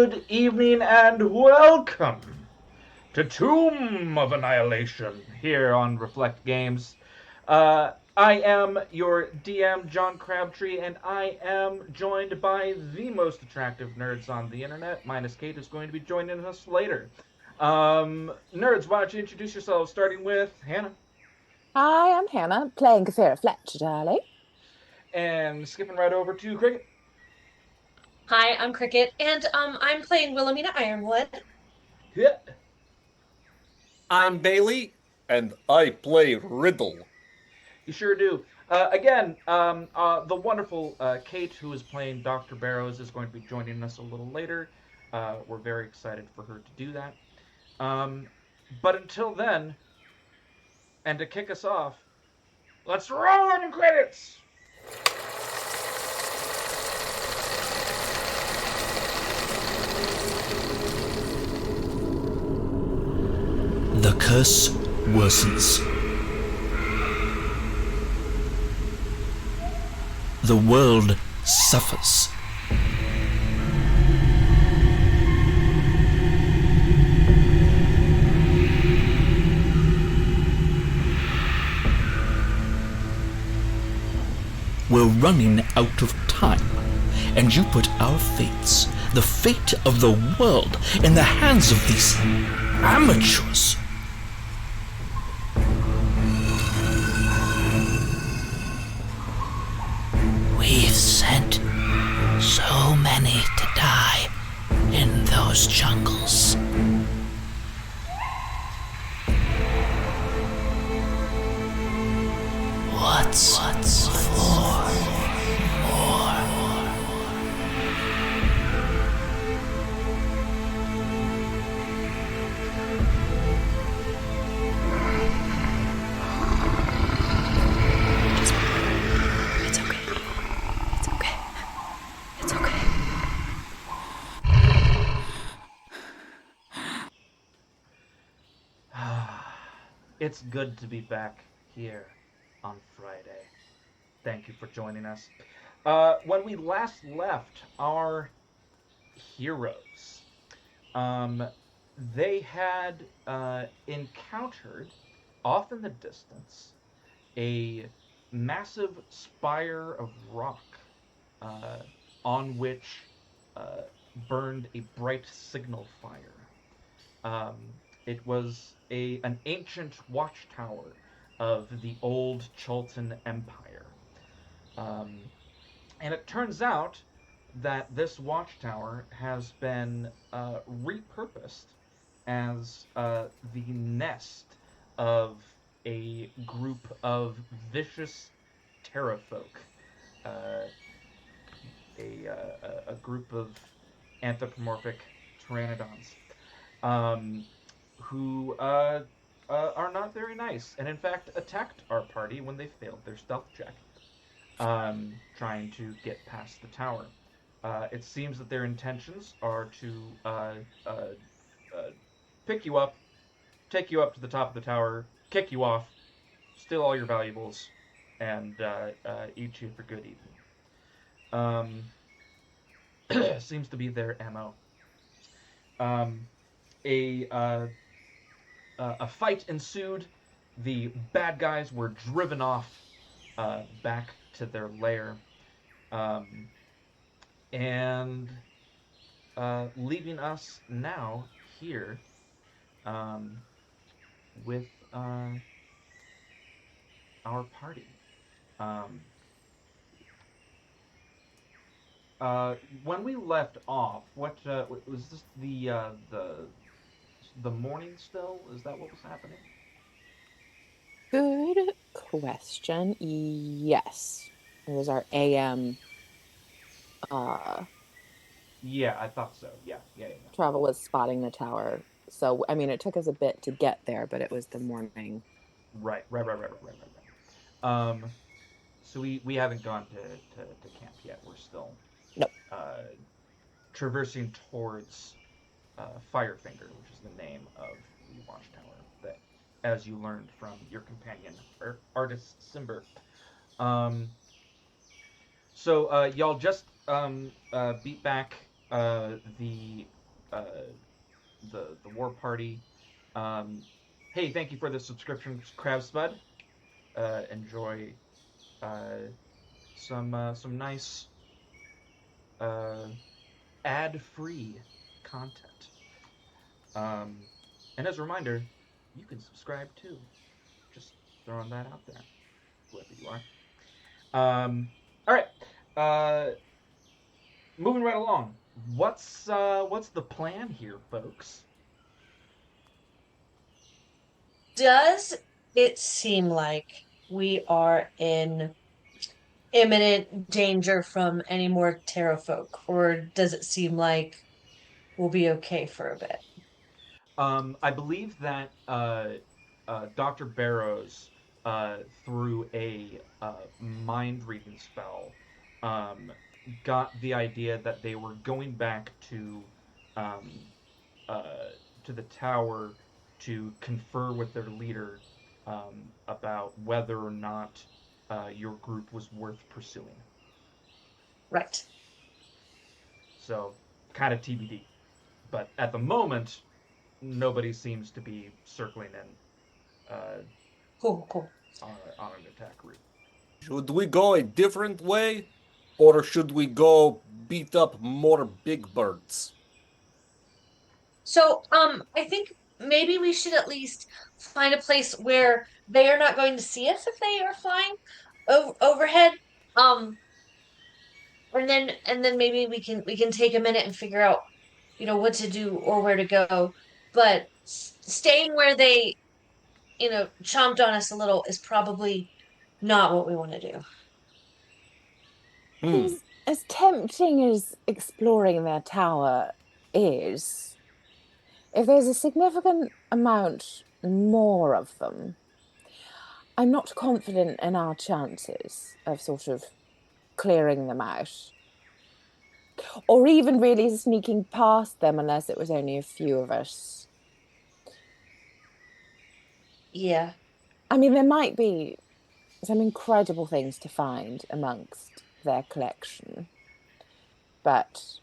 Good evening and welcome to Tomb of Annihilation here on Reflect Games. I am your DM, John Crabtree, and I am joined by the most attractive nerds on the internet, minus Kate, who's going to be joining us later. Nerds, why don't you introduce yourselves, starting with Hannah, Hi, I'm Hannah, playing Kathira Fletcher, darling. and skipping right over to Cricket. Hi, I'm Cricket, and I'm playing Wilhelmina Ironwood. Yeah. I'm Bailey, and I play Riddle. You sure do. The wonderful Kate, who is playing Dr. Barrows, is going to be joining us a little later. We're very excited for her to do that. But until then, and to kick us off, let's roll in credits! The curse worsens. The world suffers. We're running out of time, and you put our fates, the fate of the world, in the hands of these amateurs. We've sent so many to die in those jungles. What's for more? It's okay. It's okay. It's okay. It's good to be back here on Friday. Thank you for joining us. When we last left our heroes, um, they had encountered, off in the distance, a massive spire of rock uh, on which uh, burned a bright signal fire. Um, it was an ancient watchtower of the old Chultan Empire. Um, and it turns out that this watchtower has been repurposed as the nest of a group of vicious Pterafolk, uh, a group of anthropomorphic pteranodons, um, who are not very nice, and in fact attacked our party when they failed their stealth check, trying to get past the tower. It seems that their intentions are to uh, uh, pick you up, take you up to the top of the tower, kick you off, steal all your valuables, and eat you for good evening. Um, seems to be their MO. Um, a a fight ensued. The bad guys were driven off back to their lair, um, and leaving us now here um, with our party. Um, when we left off, what was this? The morning still? Is that what was happening? Good question. Yes. It was our AM uh Yeah, I thought so. Yeah. travel was spotting the tower. So I mean it took us a bit to get there, but it was the morning. Right. So we haven't gone to camp yet. We're still Nope. uh, traversing towards Firefinger, which is the name of the watchtower that, as you learned from your companion, artist Simber. Um, so y'all just beat back the uh, the war party. Hey, thank you for the subscription, Crab Spud. Enjoy some nice uh, ad-free content. Um, and as a reminder, you can subscribe too. Just throwing that out there, whoever you are. All right. Uh, moving right along. What's the plan here, folks? Does it seem like we are in imminent danger from any more Pterafolk, or does it seem like we'll be okay for a bit? I believe that Dr. Barrows, through a mind reading spell, um, got the idea that they were going back um, uh, to the tower to confer with their leader about whether or not your group was worth pursuing. Right. So, kind of TBD. But at the moment, nobody seems to be circling in Cool, cool. on an attack route. Should we go a different way? Or should we go beat up more big birds? So, I think maybe we should at least find a place where they are not going to see us if they are flying overhead. Um, and then maybe we can take a minute and figure out, what to do or where to go. But staying where they, chomped on us a little is probably not what we want to do. Hmm. As tempting as exploring their tower is, if there's a significant amount more of them, I'm not confident in our chances of sort of clearing them out. Or even really sneaking past them unless it was only a few of us. Yeah. I mean, there might be some incredible things to find amongst their collection, but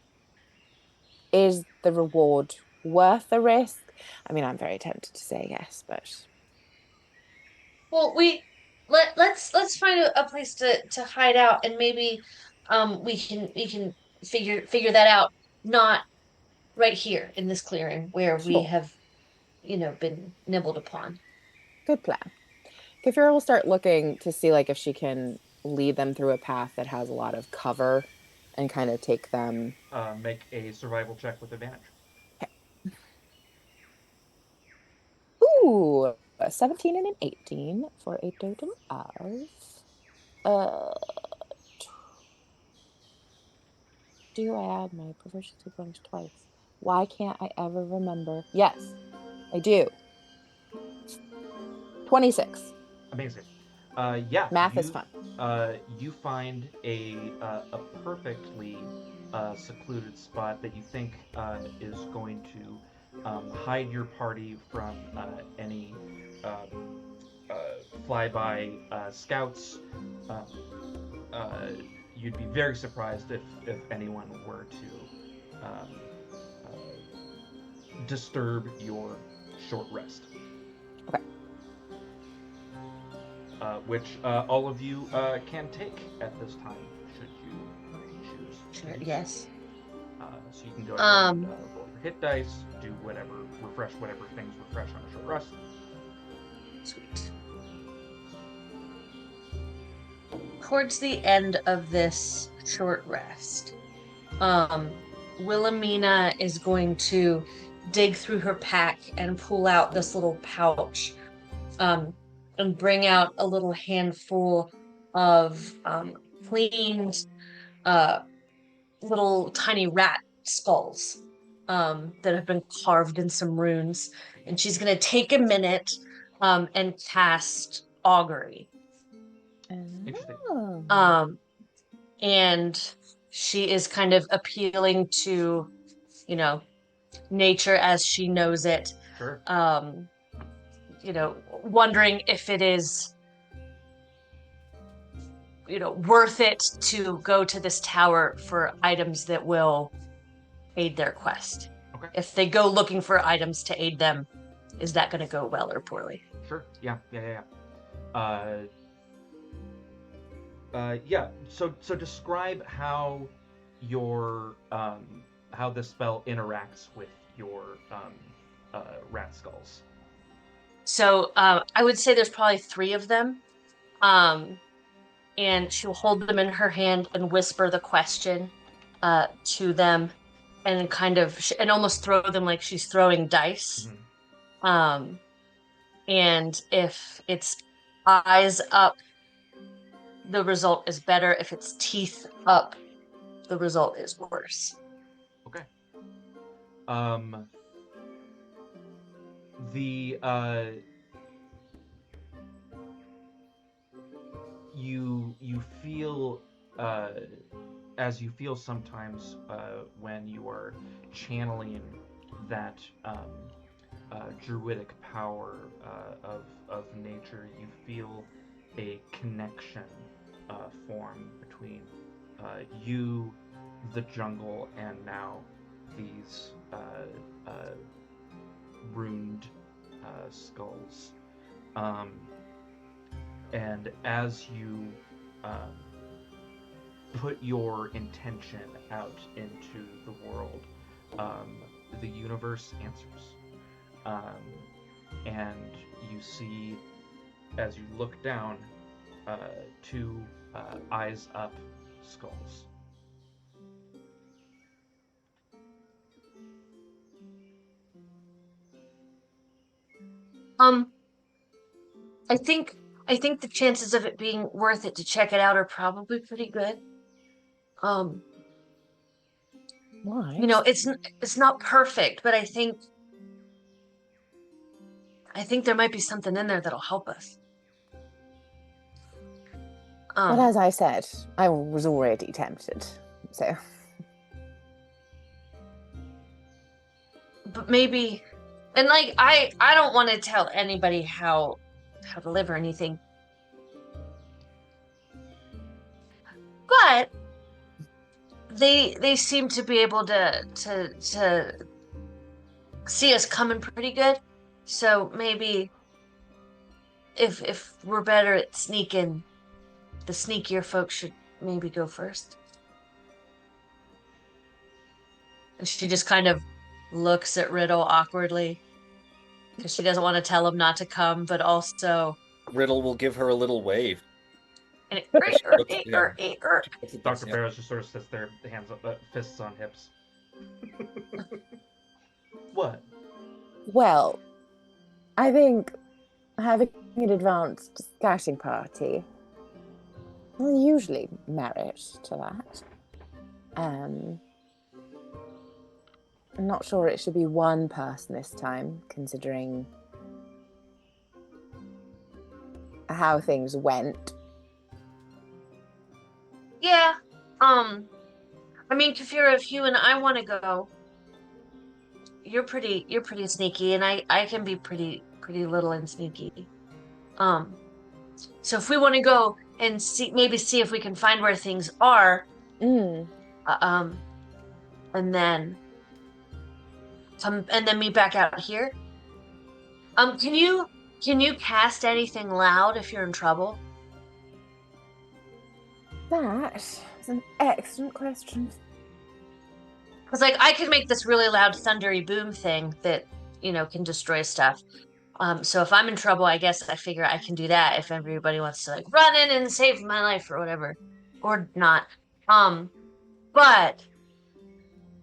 is the reward worth the risk? I mean, I'm very tempted to say yes, but Well, let's find a place to hide out, and maybe we can figure that out, not right here in this clearing where we sure, have, been nibbled upon. good plan. Kefira will start looking to see like if she can lead them through a path that has a lot of cover and kind of take them. Make a survival check with advantage. Ooh, a 17 and an 18 for a total of uh do I add my proficiency bonus twice? Why can't I ever remember? Yes, I do. 26. Amazing. Yeah, Math is fun. you find a perfectly secluded spot that you think is going to hide your party from any uh, flyby scouts. Uh, uh, you'd be very surprised if anyone were to disturb your short rest. Okay. Which all of you can take at this time, should you choose. Sure. Yes. So you can go ahead and roll your hit dice, do whatever, refresh whatever things refresh on a short rest. Sweet. Towards the end of this short rest, Wilhelmina is going to dig through her pack and pull out this little pouch, and bring out a little handful of cleaned, little tiny rat skulls, that have been carved in some runes. And she's going to take a minute, and cast augury. Interesting. And she is kind of appealing to, nature as she knows it. Sure. Wondering if it is, worth it to go to this tower for items that will aid their quest. Okay. Okay. If they go looking for items to aid them, is that going to go well or poorly? Sure. Yeah. Yeah. So describe how your how this spell interacts with your rat skulls. So I would say there's probably 3 of them. And she'll hold them in her hand and whisper the question to them and kind of and almost throw them like she's throwing dice. Mm-hmm. And if it's eyes up, the result is better. If it's teeth up, the result is worse. Okay. The you feel as you feel sometimes when you are channeling that druidic power of nature, you feel a connection form between you, the jungle, and now these runed skulls. And as you um, put your intention out into the world, the universe answers. And you see, as you look down, 2 eyes up skulls. I think the chances of it being worth it to check it out are probably pretty good. Why? You know, it's not perfect, but I think there might be something in there that'll help us. But as I said, I was already tempted, so. But maybe, and like I don't want to tell anybody how to live or anything, but they seem to be able to see us coming pretty good. So maybe if we're better at sneaking, the sneakier folks should maybe go first. And she just kind of looks at Riddle awkwardly because she doesn't want to tell him not to come, but also Riddle will give her a little wave. and Dr. Barrows just sort of sits there, hands up, fists on hips. What? Well, I think having an advanced scouting party will usually merit to that. I'm not sure it should be one person this time, considering how things went. Yeah. I mean, Kafira, if you and I want to go, you're pretty sneaky, and I can be pretty little and sneaky. So if we want to go and see if we can find where things are, and then come and then meet back out here. Can you cast anything loud if you're in trouble? That is an excellent question. Because like I could make this really loud thundery boom thing that can destroy stuff. So if I'm in trouble, I guess I figure I can do that if everybody wants to like run in and save my life or whatever, or not. But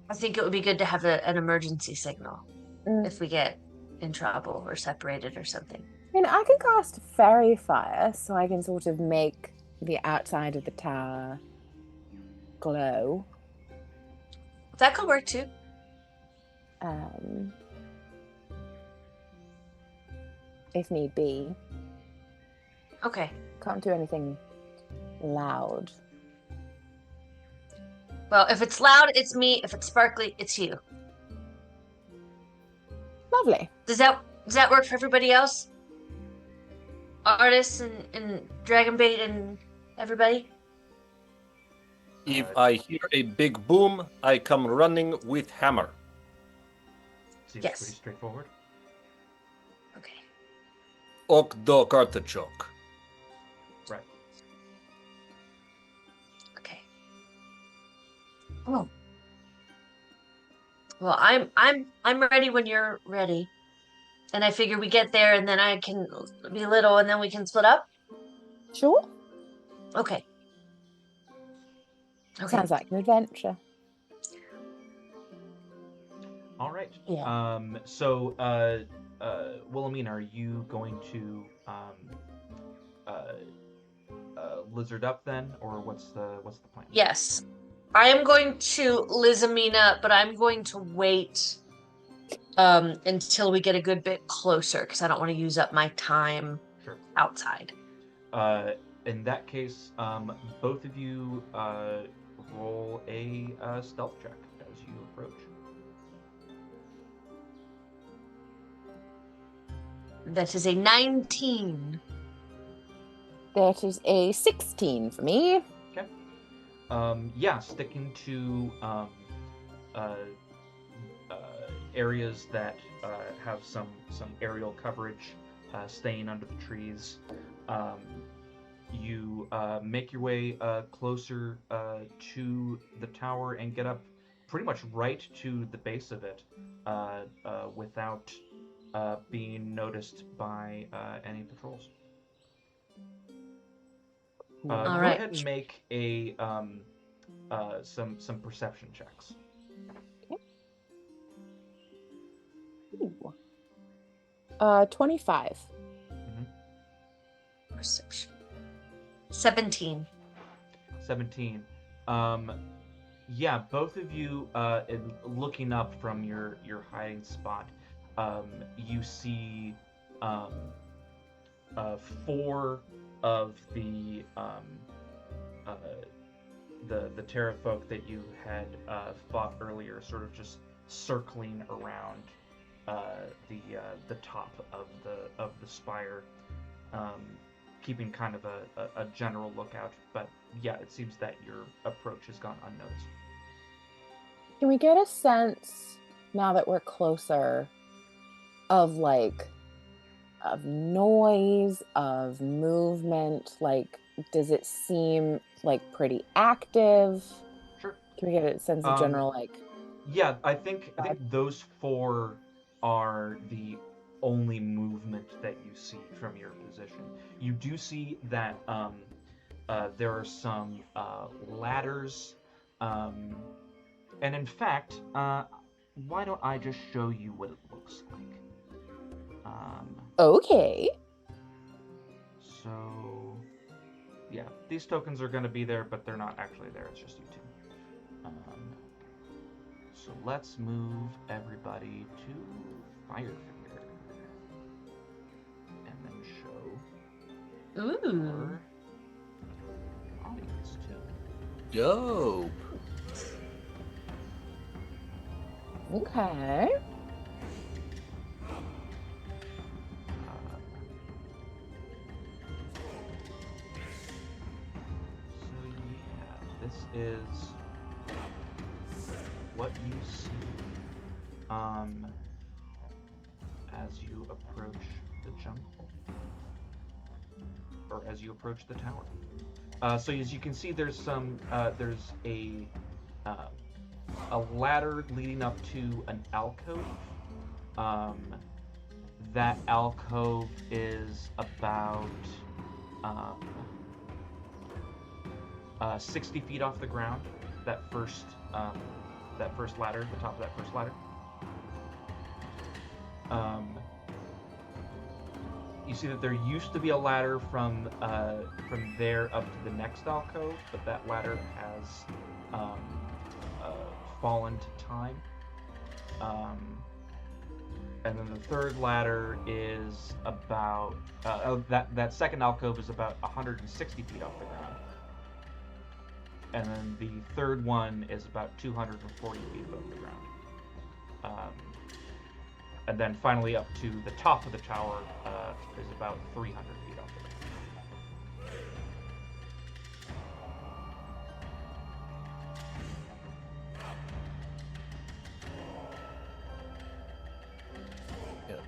I think it would be good to have an emergency signal if we get in trouble or separated or something. I mean, I can cast fairy fire, so I can sort of make the outside of the tower glow. That could work too. If need be. Okay. Can't do anything loud. Well, if it's loud, it's me. If it's sparkly, it's you. Lovely. Does that work for everybody else? Artists and Dragonbait and everybody? If I hear a big boom, I come running with hammer. Seems pretty Yes. straightforward. Okay. Ok dok artichoke. Right. Okay. Oh. Well, I'm ready when you're ready. And I figure we get there and then I can be little and then we can split up. Sure. Okay. Okay. Sounds like an adventure. All right. Yeah. So, Wilhelmina, are you going to lizard up then, or what's the plan? Yes. I am going to Lizamina, but I'm going to wait until we get a good bit closer because I don't want to use up my time Sure. outside. In that case, both of you roll a stealth check as you approach. That is a 19. That is a 16 for me. Okay. Yeah, sticking to areas that have some aerial coverage, staying under the trees. You make your way closer to the tower and get up pretty much right to the base of it without being noticed by any patrols. All Go right. ahead and make a some perception checks. Ooh. 25. Perception. 17. 17. Yeah, both of you, in looking up from your hiding spot, you see four of the Pterafolk that you had fought earlier, sort of just circling around the top of the spire, keeping kind of a general lookout. But yeah, it seems that your approach has gone unnoticed. Can we get a sense, now that we're closer, of of noise, of movement? Like, does it seem like pretty active? Sure. Can we get a sense of general Yeah, I think those four are the only movement that you see from your position. You do see that there are some ladders, and in fact, why don't I just show you what it looks like? Okay. So, yeah, these tokens are going to be there, but they're not actually there. It's just you two. So let's move everybody to Firefinger, and then show Ooh. our audience too. Dope. Okay. So yeah, this is what you see as you approach the jungle, or as you approach the tower. So as you can see, there's a ladder leading up to an alcove. That alcove is about 60 feet off the ground. That first ladder, the top of that first ladder. You see that there used to be a ladder from there up to the next alcove, but that ladder has fallen to time. And then the third ladder is about that second alcove is about 160 feet off the ground. And then the third one is about 240 feet above the ground. And then finally up to the top of the tower is about 300 feet off the ground.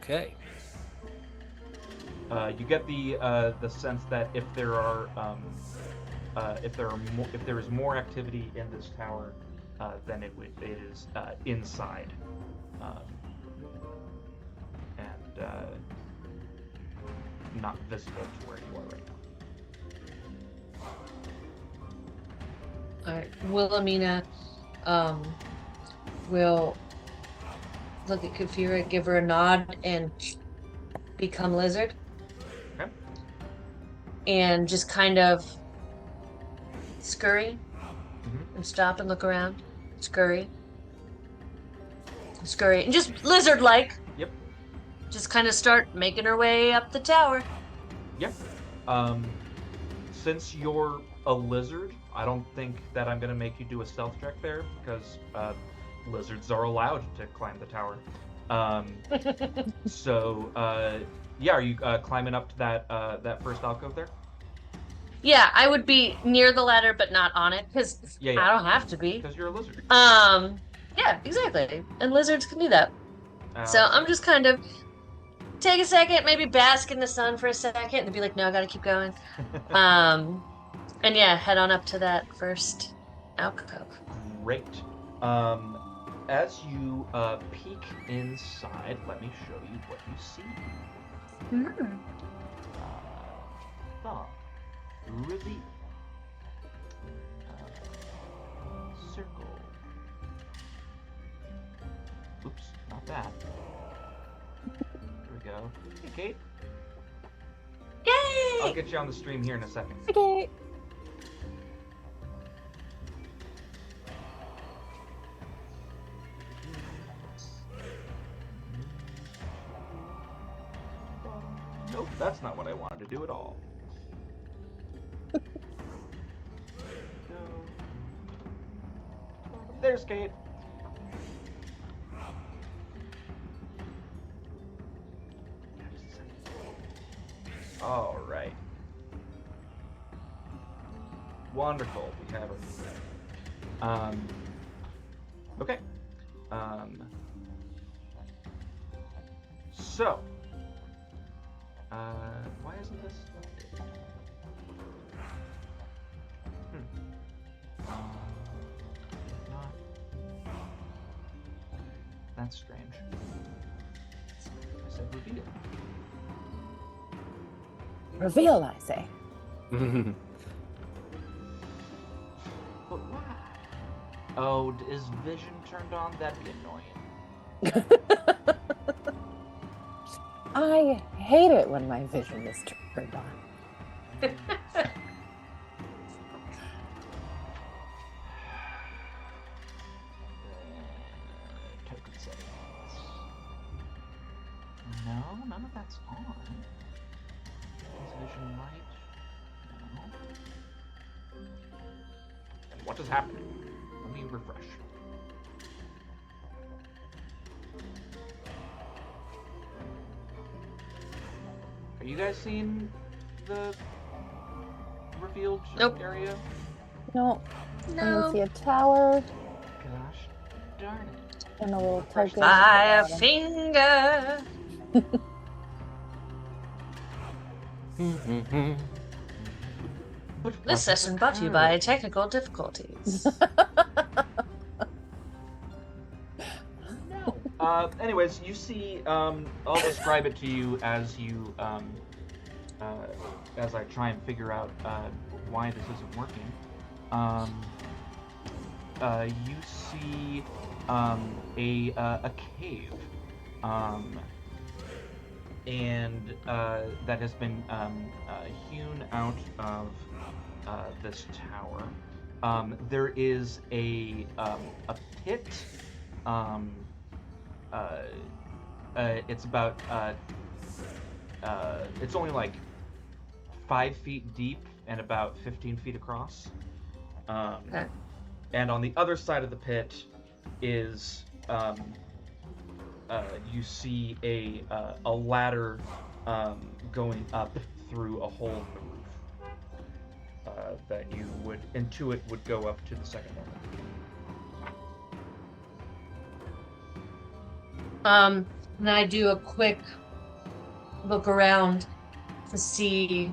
Okay. You get the sense that if there is more activity in this tower, then it is inside, and not visible to where you are right now. All right. Wilhelmina will look at Kafira, give her a nod, and become lizard. Okay. And just kind of scurry Mm-hmm. and stop and look around. Scurry. Scurry. And just lizard-like. Yep. Just kind of start making her way up the tower. Yep. Since you're a lizard, I don't think that I'm gonna make you do a stealth check there because lizards are allowed to climb the tower. So yeah, are you climbing up to that first alcove there? Yeah, I would be near the ladder but not on it because Yeah, yeah. I don't have to be. Because you're a lizard. Yeah, exactly. And lizards can do that. So I'm just kind of take a second, maybe bask in the sun for a second, and be like, no, I gotta keep going. And yeah, head on up to that first alcove. Great. As you peek inside, let me show you what you see. Mm. Reveal. Circle. Oops, not that. Here we go. Hey, Kate. Yay! I'll get you on the stream here in a second. Okay. Nope, that's not what I wanted to do at all. There's Kate. All right. Wonderful. We have her. Okay. So. Why isn't this? Not. That's strange. I said reveal. Reveal, I say. But why? Oh, is vision turned on? That'd be annoying. I hate it when my vision is turned on. Token settings. No, none of that's on. Is vision light? No. And what is happening? Let me refresh. Are you guys seeing the revealed area? No. I No. see a tower Gosh darn it. and a little token. Firefinger. This session brought to you by technical difficulties. Anyways, you see, I'll describe it to you as you, as I try and figure out why this isn't working. You see a cave, and that has been hewn out of this tower. There is a pit. It's about it's only like 5 feet deep and about 15 feet across. Okay. And on the other side of the pit is you see a ladder going up through a hole in the roof that you would intuit would go up to the second level. And I do a quick look around to see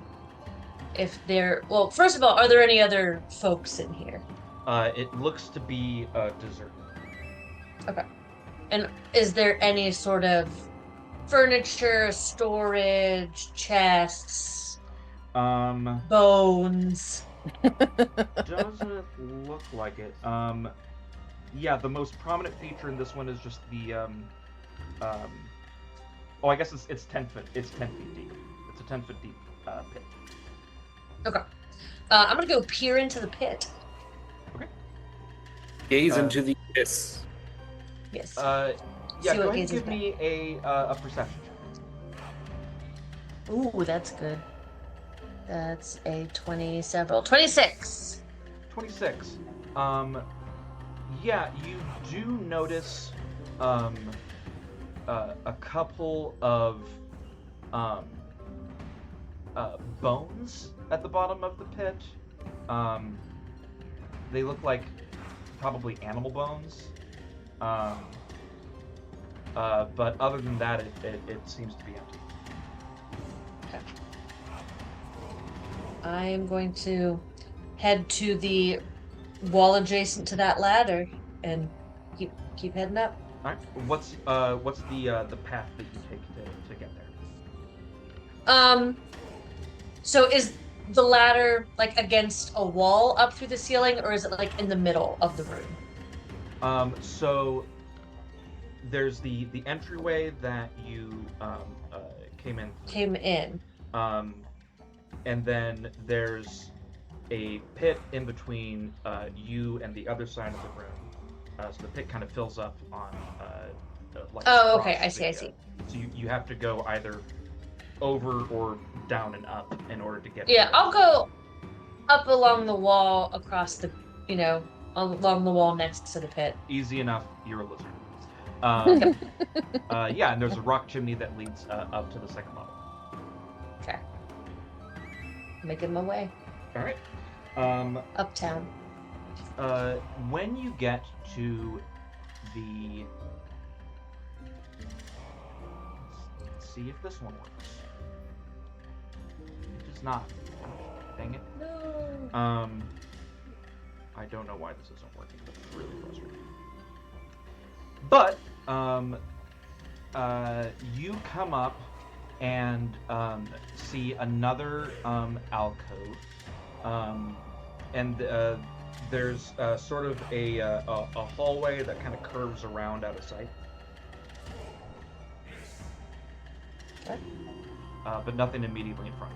if there. Well, first of all, are there any other folks in here? It looks to be deserted. Okay. And is there any sort of furniture, storage, chests, bones? Doesn't look like it. Yeah, the most prominent feature in this one is just the oh, I guess it's 10 foot. It's 10 feet deep. It's a 10 foot deep pit. Okay. I'm gonna go peer into the pit. Okay. Gaze into the abyss. Yes. Yeah, See go what ahead and gazes give me a perception check. Ooh, that's good. That's a 20 several. 26. 26. Yeah, you do notice a couple of bones at the bottom of the pit. They look like probably animal bones. But other than that, it seems to be empty. Okay. I am going to head to the wall adjacent to that ladder and keep heading up. All right. What's the path that you take to get there? So is the ladder like against a wall up through the ceiling, or is it like in the middle of the room? So there's the entryway that you came in through. Came in. And then there's a pit in between you and the other side of the room. So the pit kind of fills up on like Oh, okay. across I the, see. So you have to go either over or down and up in order to get. Yeah, I'll go up along the wall across the, along the wall next to the pit. Easy enough. You're a lizard. Yeah, and there's a rock chimney that leads up to the second level. Okay. Making my way. All right. Uptown. When you get to the... Let's see if this one works. It does not. Dang it. No. I don't know why this isn't working. That's really frustrating. But, you come up and see another alcove, and there's sort of a hallway that kind of curves around out of sight. What? But nothing immediately in front.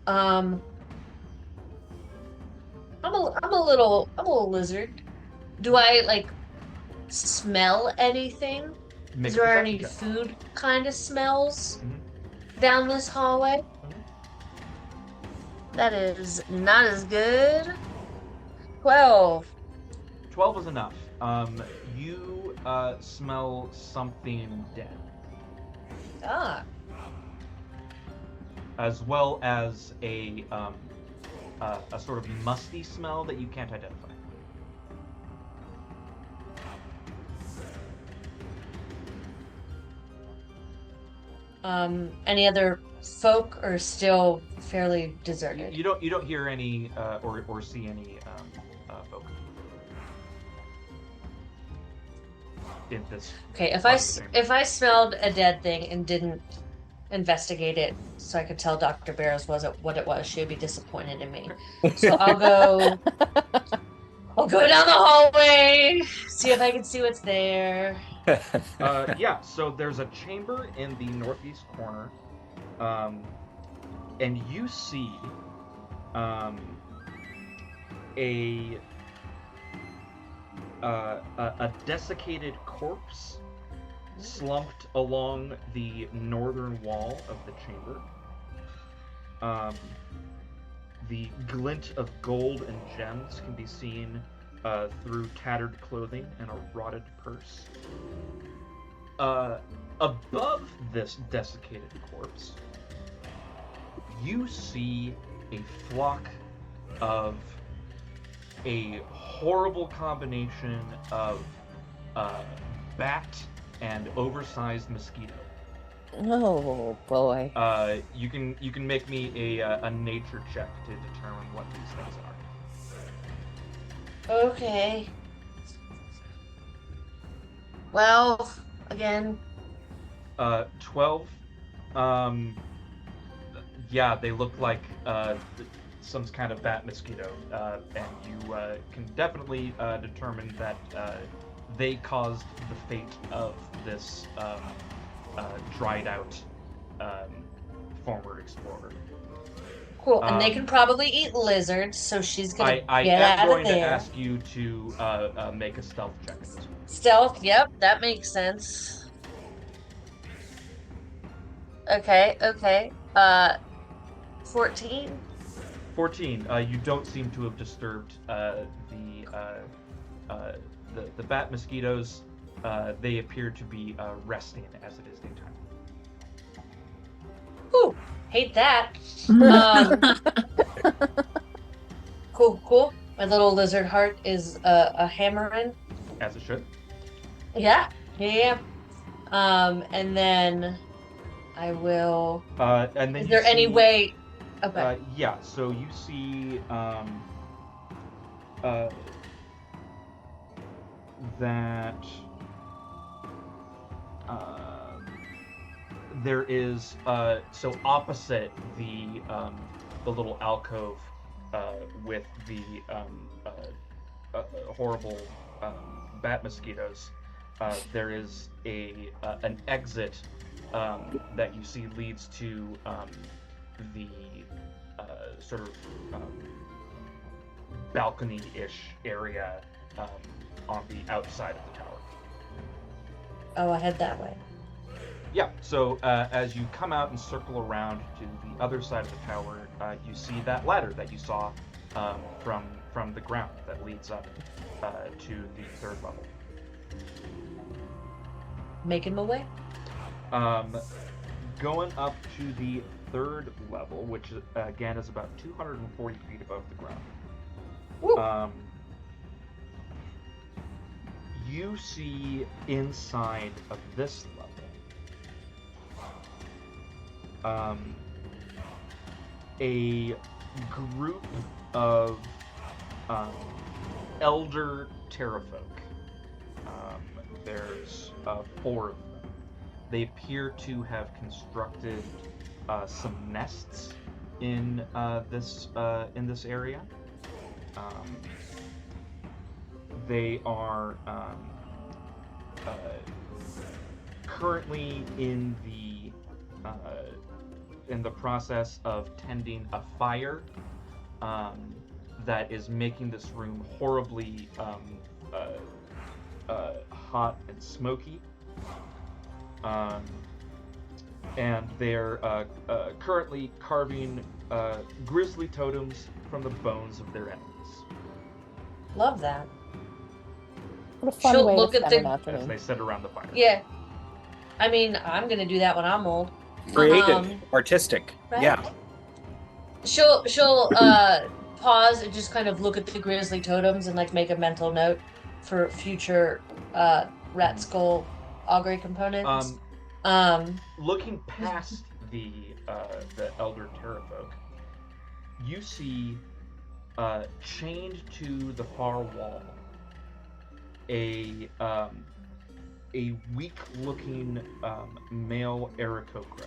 I'm a little lizard. Do I like smell anything? Make Is a there perception any check. food kind of smells Mhm. down this hallway? Mhm. That is not as good. 12. 12 is enough. You smell something dead, Ah. as well as a sort of musty smell that you can't identify. Any other folk or still fairly deserted? You don't hear any or see any folk in this. Okay, part of the chamber. if I smelled a dead thing and didn't investigate it so I could tell Dr. Barrows what it was, she'd be disappointed in me. So I'll go down the hallway, see if I can see what's there. Yeah, so there's a chamber in the northeast corner, and you see a desiccated corpse slumped along the northern wall of the chamber. The glint of gold and gems can be seen through tattered clothing and a rotted purse. Above this desiccated corpse, you see a flock of a horrible combination of uh, bat and oversized mosquito. Oh boy. You can make me a nature check to determine what these things are. Okay. Well, again. 12. Um, yeah, they look like some kind of bat mosquito, and you can definitely determine that they caused the fate of this dried out um, former explorer. Cool. And they can probably eat lizards, so she's gonna I get am out going of to there. ask you to make a stealth check at this point. Stealth, yep, that makes sense. Okay. 14. 14. You don't seem to have disturbed the bat mosquitoes. They appear to be resting as it is daytime. Whew, hate that. Cool. My little lizard heart is a hammering. As it should. Yeah. And then I will. And then Is you there any see, way? Okay. yeah. So you see that there is so opposite the little alcove with the horrible bat mosquitoes. There is an exit that you see leads to the sort of balcony-ish area on the outside of the tower. Oh, I head that way. Yeah, so as you come out and circle around to the other side of the tower, you see that ladder that you saw from the ground that leads up to the third level. Making my way. Going up to the third level, which again is about 240 feet above the ground. Woo. You see inside of this level a group of elder Pterafolk. There's 4 of them. They appear to have constructed some nests in this area. They are currently in the process of tending a fire that is making this room horribly hot and smoky. And they're currently carving grisly totems from the bones of their enemies. Love that. What a fun She'll way look to at spend the- an As afternoon. they sit around the fire. Yeah. I mean, I'm gonna do that when I'm old. Creative, artistic. Right? Yeah. She'll pause and just kind of look at the grisly totems and like make a mental note for future rat skull augury components. Looking past the elder Pterafolk, you see chained to the far wall a weak-looking male Aarakocra.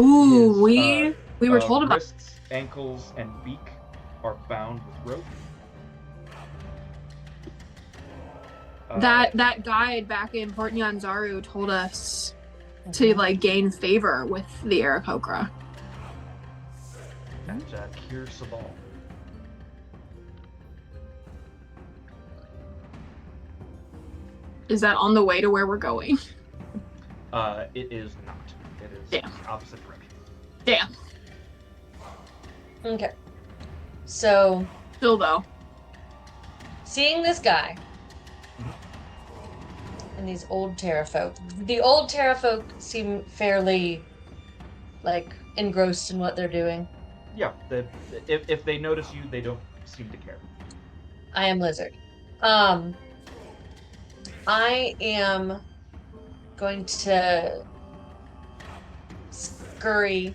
Ooh. His, we were told about wrists, ankles, and beak are bound with rope. that guide back in Port Nyanzaru told us to like gain favor with the Aarakocra. And Kier Sabal. Is that on the way to where we're going? It is not. It is Damn. the opposite direction. Damn. Okay. So, Still though. seeing this guy and these old Pterafolk, the old Pterafolk seem fairly like engrossed in what they're doing. Yeah, if they notice you, they don't seem to care. I am lizard. I am going to scurry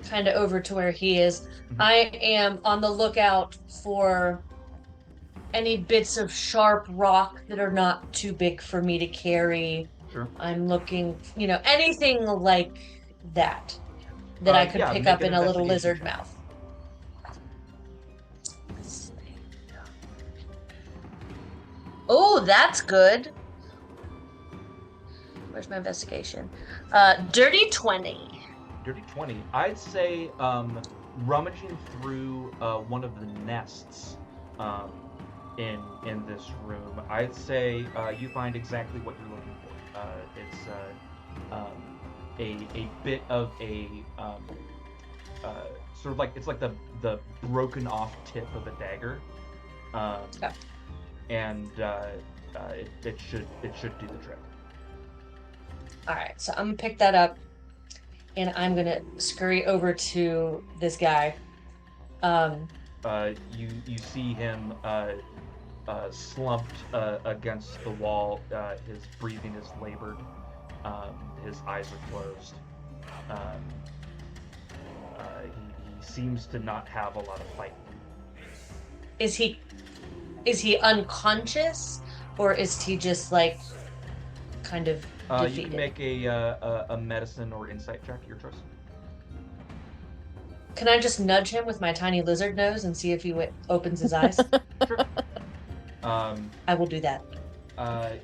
kind of over to where he is. Mhm. I am on the lookout for any bits of sharp rock that are not too big for me to carry. Sure. I'm looking, anything like that I could Yeah, pick make up an in a little investigation lizard check. mouth. Oh, that's good. Where's my investigation? Dirty 20. Dirty 20. I'd say rummaging through one of the nests in this room. I'd say you find exactly what you're looking for. It's a bit of a sort of like it's like the broken off tip of a dagger, um, Okay. and it should do the trick. All right, so I'm gonna pick that up, and I'm gonna scurry over to this guy. You see him slumped against the wall. His breathing is labored. His eyes are closed. Um, he seems to not have a lot of fight. Is he unconscious, or is he just like kind of defeated? You can make a medicine or insight check, your choice. Can I just nudge him with my tiny lizard nose and see if he opens his eyes? Sure. I will do that.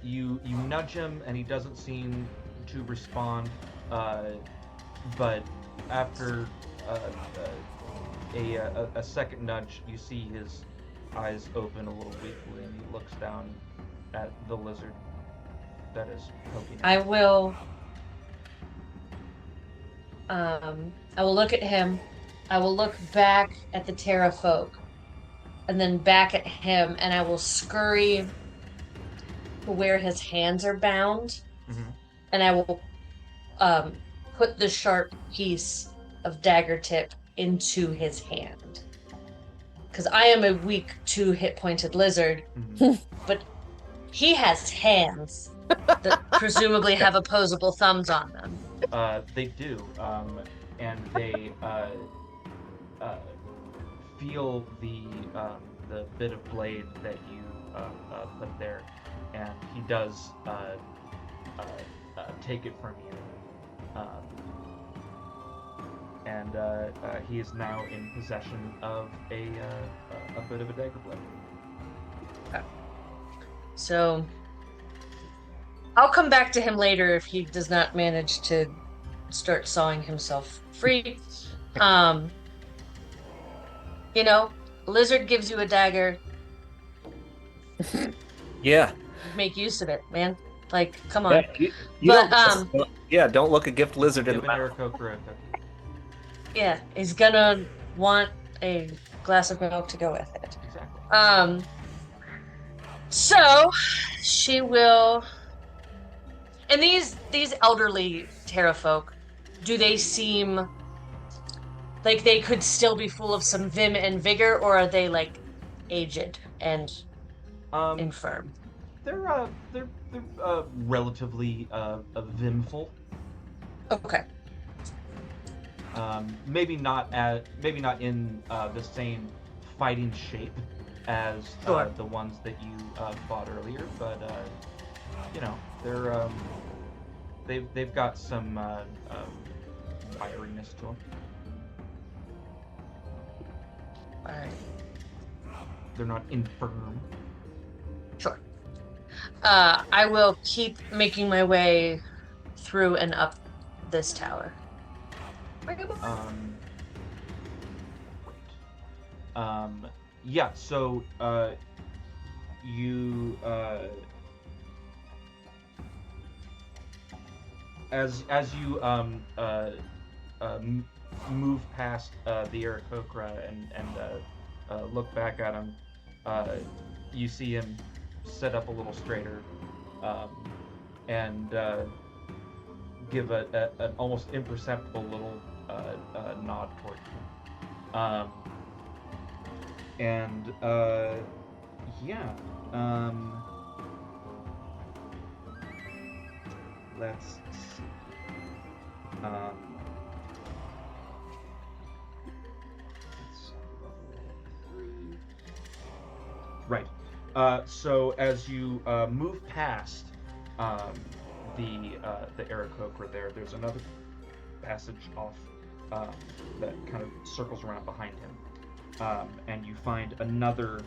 You nudge him and he doesn't seem to respond. But after a second nudge, you see his eyes open a little weakly, and he looks down at the lizard that is poking him. I will look at him. I will look back at the Pterafolk, and then back at him, and I will scurry to where his hands are bound, and I will put the sharp piece of dagger tip into his hand. Because I am a weak 2-hit-pointed lizard, but he has hands that presumably have opposable thumbs on them. They do, and they feel the bit of blade that you put there, and he does take it from you. And he is now in possession of a bit of a dagger blade. Okay. So I'll come back to him later if he does not manage to start sawing himself free. Lizard gives you a dagger. Yeah. Make use of it, man. Like, come on. Don't look a gift lizard in the mouth. Yeah, he's gonna want a glass of milk to go with it. Exactly. So she will. And these elderly Pterafolk, do they seem like they could still be full of some vim and vigor, or are they like aged and infirm? They're relatively vimful. Okay. Maybe not in the same fighting shape as the ones that you fought earlier, but they've got some wiriness to them. All right. They're not infirm. Sure. I will keep making my way through and up this tower. Yeah, so you as you move past the Aarakocra and look back at him, you see him sit up a little straighter, and give an almost imperceptible little nod toward you. And yeah. Let's see. Let's level 3. Right. So as you move past the Aarakocra there's another passage off that kind of circles around behind him, and you find another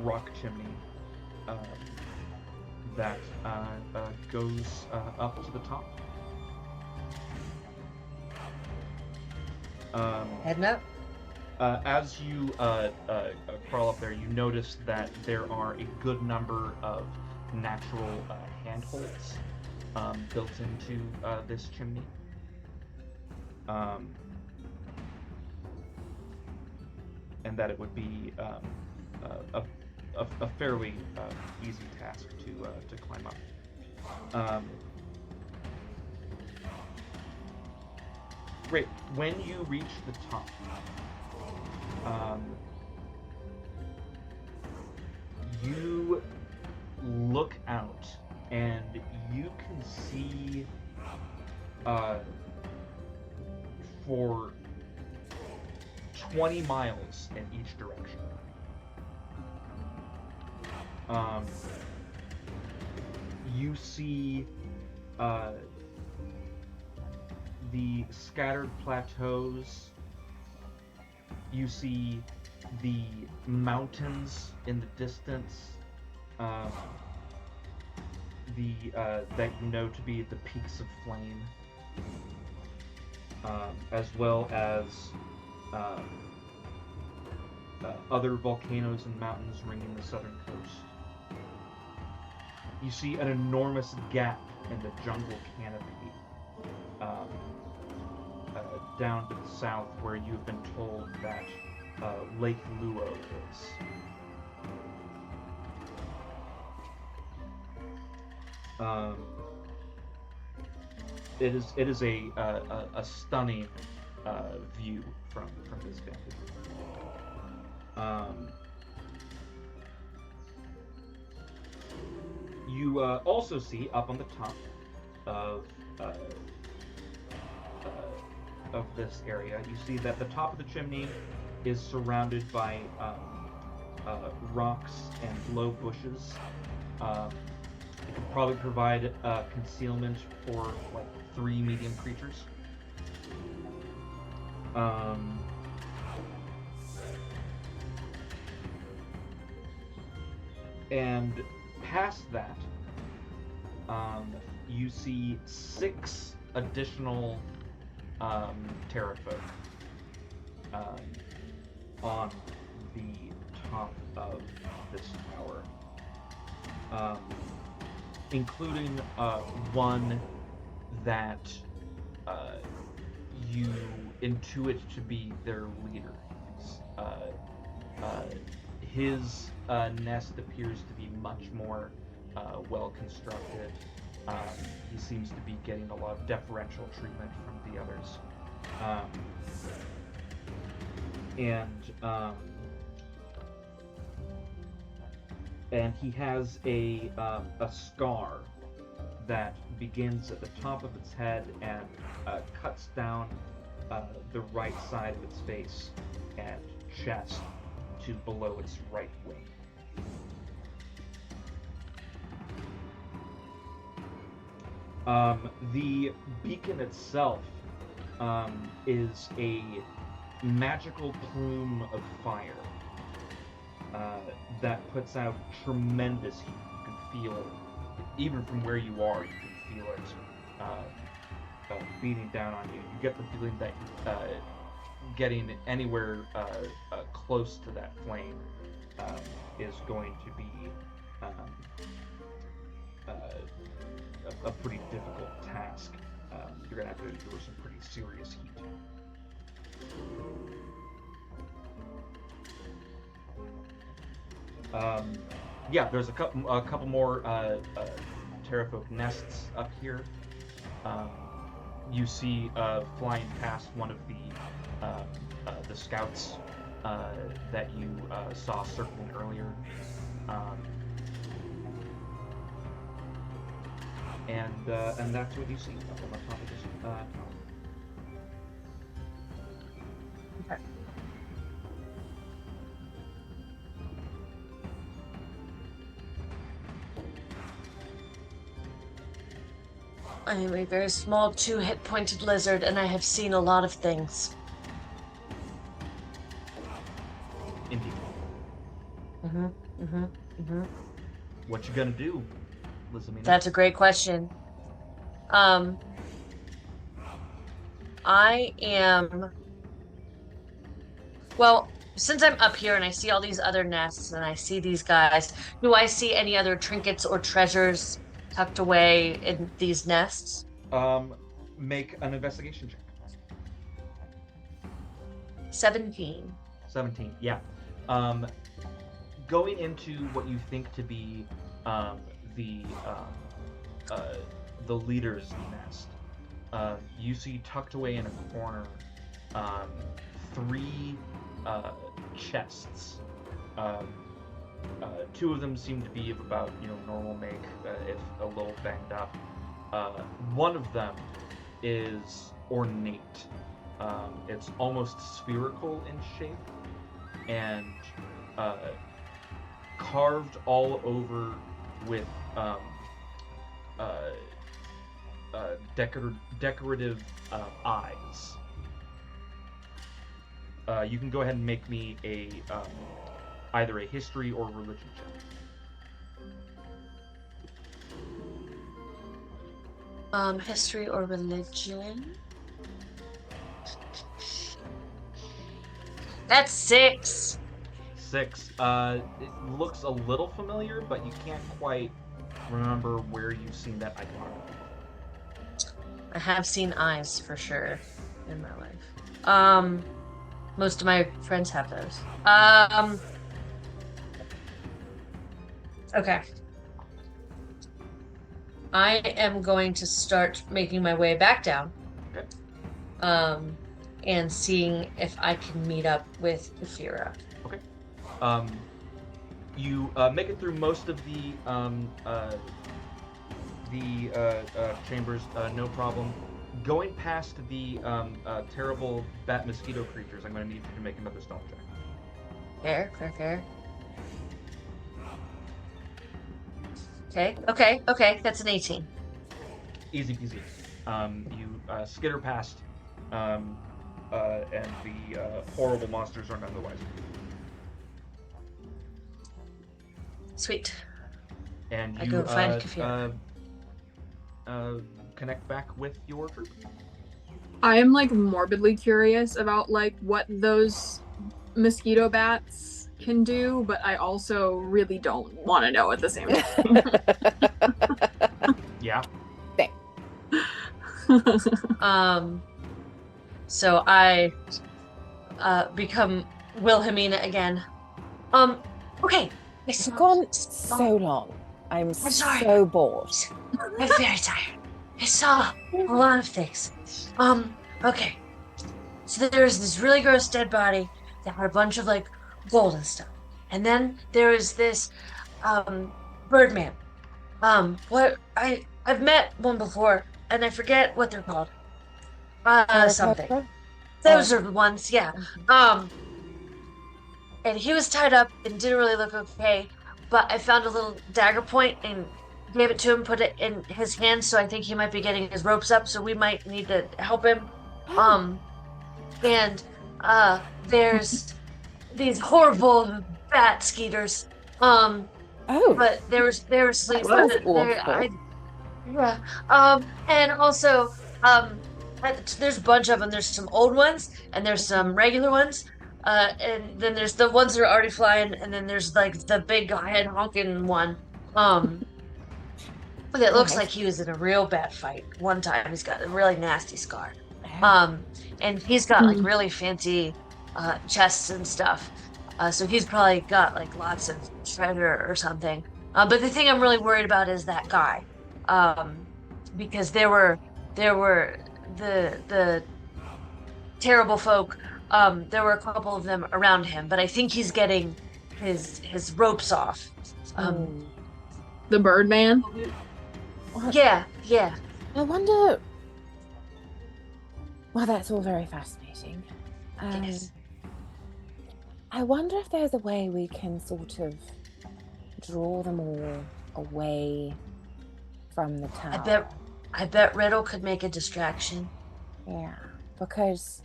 rock chimney that goes up to the top. Heading up. As you crawl up there, you notice that there are a good number of natural handholds built into this chimney. And that it would be a fairly easy task to climb up. Great. When you reach the top, you look out and you can see for 20 miles in each direction. You see the scattered plateaus. You see the mountains in the distance, that you know to be the peaks of flame, as well as other volcanoes and mountains ringing the southern coast. You see an enormous gap in the jungle canopy down to the south, where you've been told that Lake Luo is. It is a stunning view from this vantage. You also see up on the top of this area, you see that the top of the chimney is surrounded by rocks and low bushes. It could probably provide concealment for like 3 medium creatures. And past that, you see 6 additional Pterafolk on the top of this tower, including one that you intuit to be their leader. His nest appears to be much more well constructed. He seems to be getting a lot of deferential treatment from the others. And he has a scar that begins at the top of its head and cuts down the right side of its face and chest to below its right wing. The beacon itself is a magical plume of fire that puts out tremendous heat. You can feel, even from where you are, you can feel it beating down on you. You get the feeling that getting anywhere close to that flame is going to be a pretty difficult task. You're going to have to endure some pretty serious heat. Yeah, there's a couple more Pterafolk nests up here. um, you see flying past one of the scouts that you saw circling earlier. And that's what you see up on the top of this tower. Okay. I am a very small 2-hit pointed lizard, and I have seen a lot of things. Indeed. Mm-hmm. What you gonna do, Lizamina? That's a great question. I am. Well, since I'm up here and I see all these other nests and I see these guys, do I see any other trinkets or treasures tucked away in these nests? Make an investigation check. 17. 17. Yeah. Going into what you think to be the leader's nest, you see tucked away in a corner 3 chests. 2 of them seem to be of about normal make, if a little banged up. One of them is ornate. It's almost spherical in shape and carved all over with decorative eyes. You can go ahead and make me either a history or religion check. History or religion? That's 6. 6. It looks a little familiar, but you can't quite remember where you've seen that iconography. I have seen eyes for sure in my life. Most of my friends have those. Okay. I am going to start making my way back down. Okay. And seeing if I can meet up with Ifira. Okay. You make it through most of the chambers, no problem. Going past the terrible bat mosquito creatures, I'm going to need you to make another stealth check. Fair. Okay. That's an 18. Easy peasy. You skitter past, and the horrible monsters are none the wiser. Sweet. And I you go find Kafira. connect back with your troop. I am morbidly curious about what those mosquito bats can do, but I also really don't want to know at the same time. Yeah. So I become Wilhelmina again. Okay. It's gone so long. I'm sorry. so bored. I'm very tired. I saw a lot of things. Okay. So there's this really gross dead body that had a bunch of gold and stuff. And then there was this Birdman. I've met one before and I forget what they're called. Something. Those are the ones, yeah. And he was tied up and didn't really look okay, but I found a little dagger point and gave it to him, put it in his hand, so I think he might be getting his ropes up, so we might need to help him. There's these horrible bat skeeters. But they were asleep. That's awful. And also, there's a bunch of them. There's some old ones, and there's some regular ones. And then there's the ones that are already flying, and then there's the big head honking one. That looks like he was in a real bad fight one time. He's got a really nasty scar. And he's got really fancy chests and stuff. So he's probably got lots of treasure or something. But the thing I'm really worried about is that guy. Because there there were the terrible folk. There were a couple of them around him, but I think he's getting his ropes off. The Birdman. Yeah. I wonder. Well, that's all very fascinating. Yes. I wonder if there's a way we can sort of draw them all away from the tower. I bet Riddle could make a distraction. Yeah, because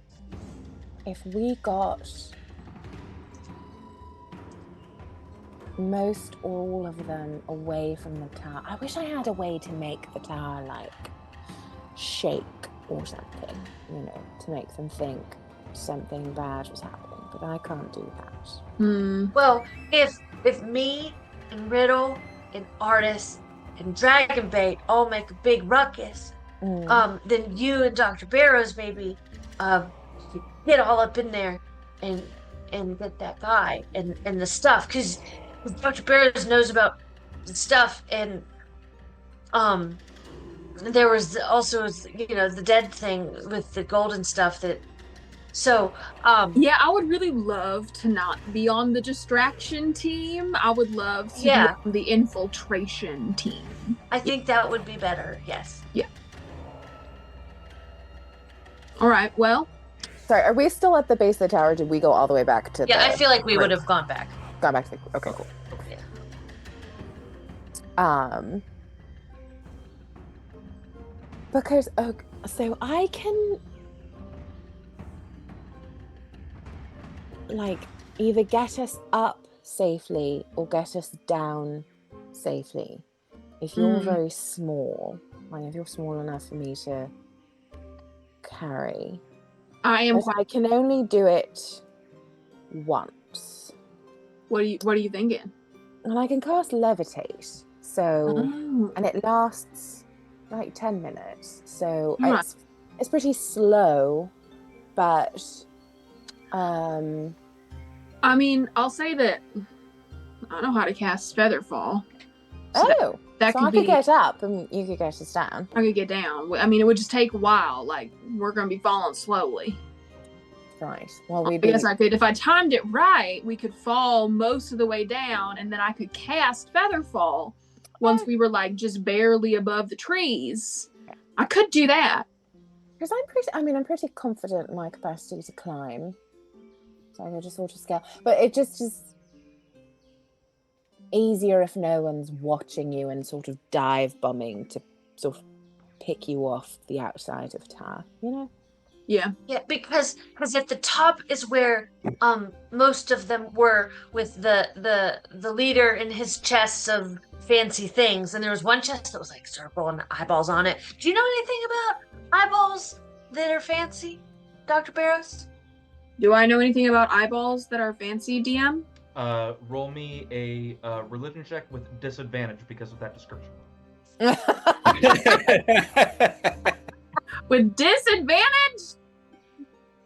if we got most or all of them away from the tower, I wish I had a way to make the tower like shake or something, to make them think something bad was happening, but I can't do that. Well, if me and Riddle and Artis and Dragonbait all make a big ruckus, then you and Dr. Barrows maybe get all up in there and get that guy and the stuff, because Dr. Barrows knows about the stuff, and there was also the dead thing with the golden stuff that. So, yeah, I would really love to not be on the distraction team. I would love to be on the infiltration team. I think that would be better, yes. Yeah. All right, well. Sorry, are we still at the base of the tower? Did we go all the way back to I feel like we would have gone back. Gone back to the... Okay, cool. Yeah. Because, so I can... either get us up safely or get us down safely. If you're very small, if you're small enough for me to carry, I can only do it once. What are you thinking? And I can cast levitate, and it lasts 10 minutes. So it's pretty slow, but I'll say that I know how to cast Featherfall. So I could get up and you could get us down. I could get down. It would just take a while. We're going to be falling slowly. Right. Well, I guess I could, if I timed it right, we could fall most of the way down, and then I could cast Featherfall once we were just barely above the trees. I could do that. Because I'm pretty confident in my capacity to climb. So I could just sort of scale. But it just is easier if no one's watching you and sort of dive bombing to sort of pick you off the outside of tower, Yeah. Yeah, because at the top is where most of them were, with the leader in his chests of fancy things, and there was one chest that was circle and eyeballs on it. Do you know anything about eyeballs that are fancy, Dr. Barrows? Do I know anything about eyeballs that are fancy, DM? Roll me a religion check with disadvantage because of that description. With disadvantage?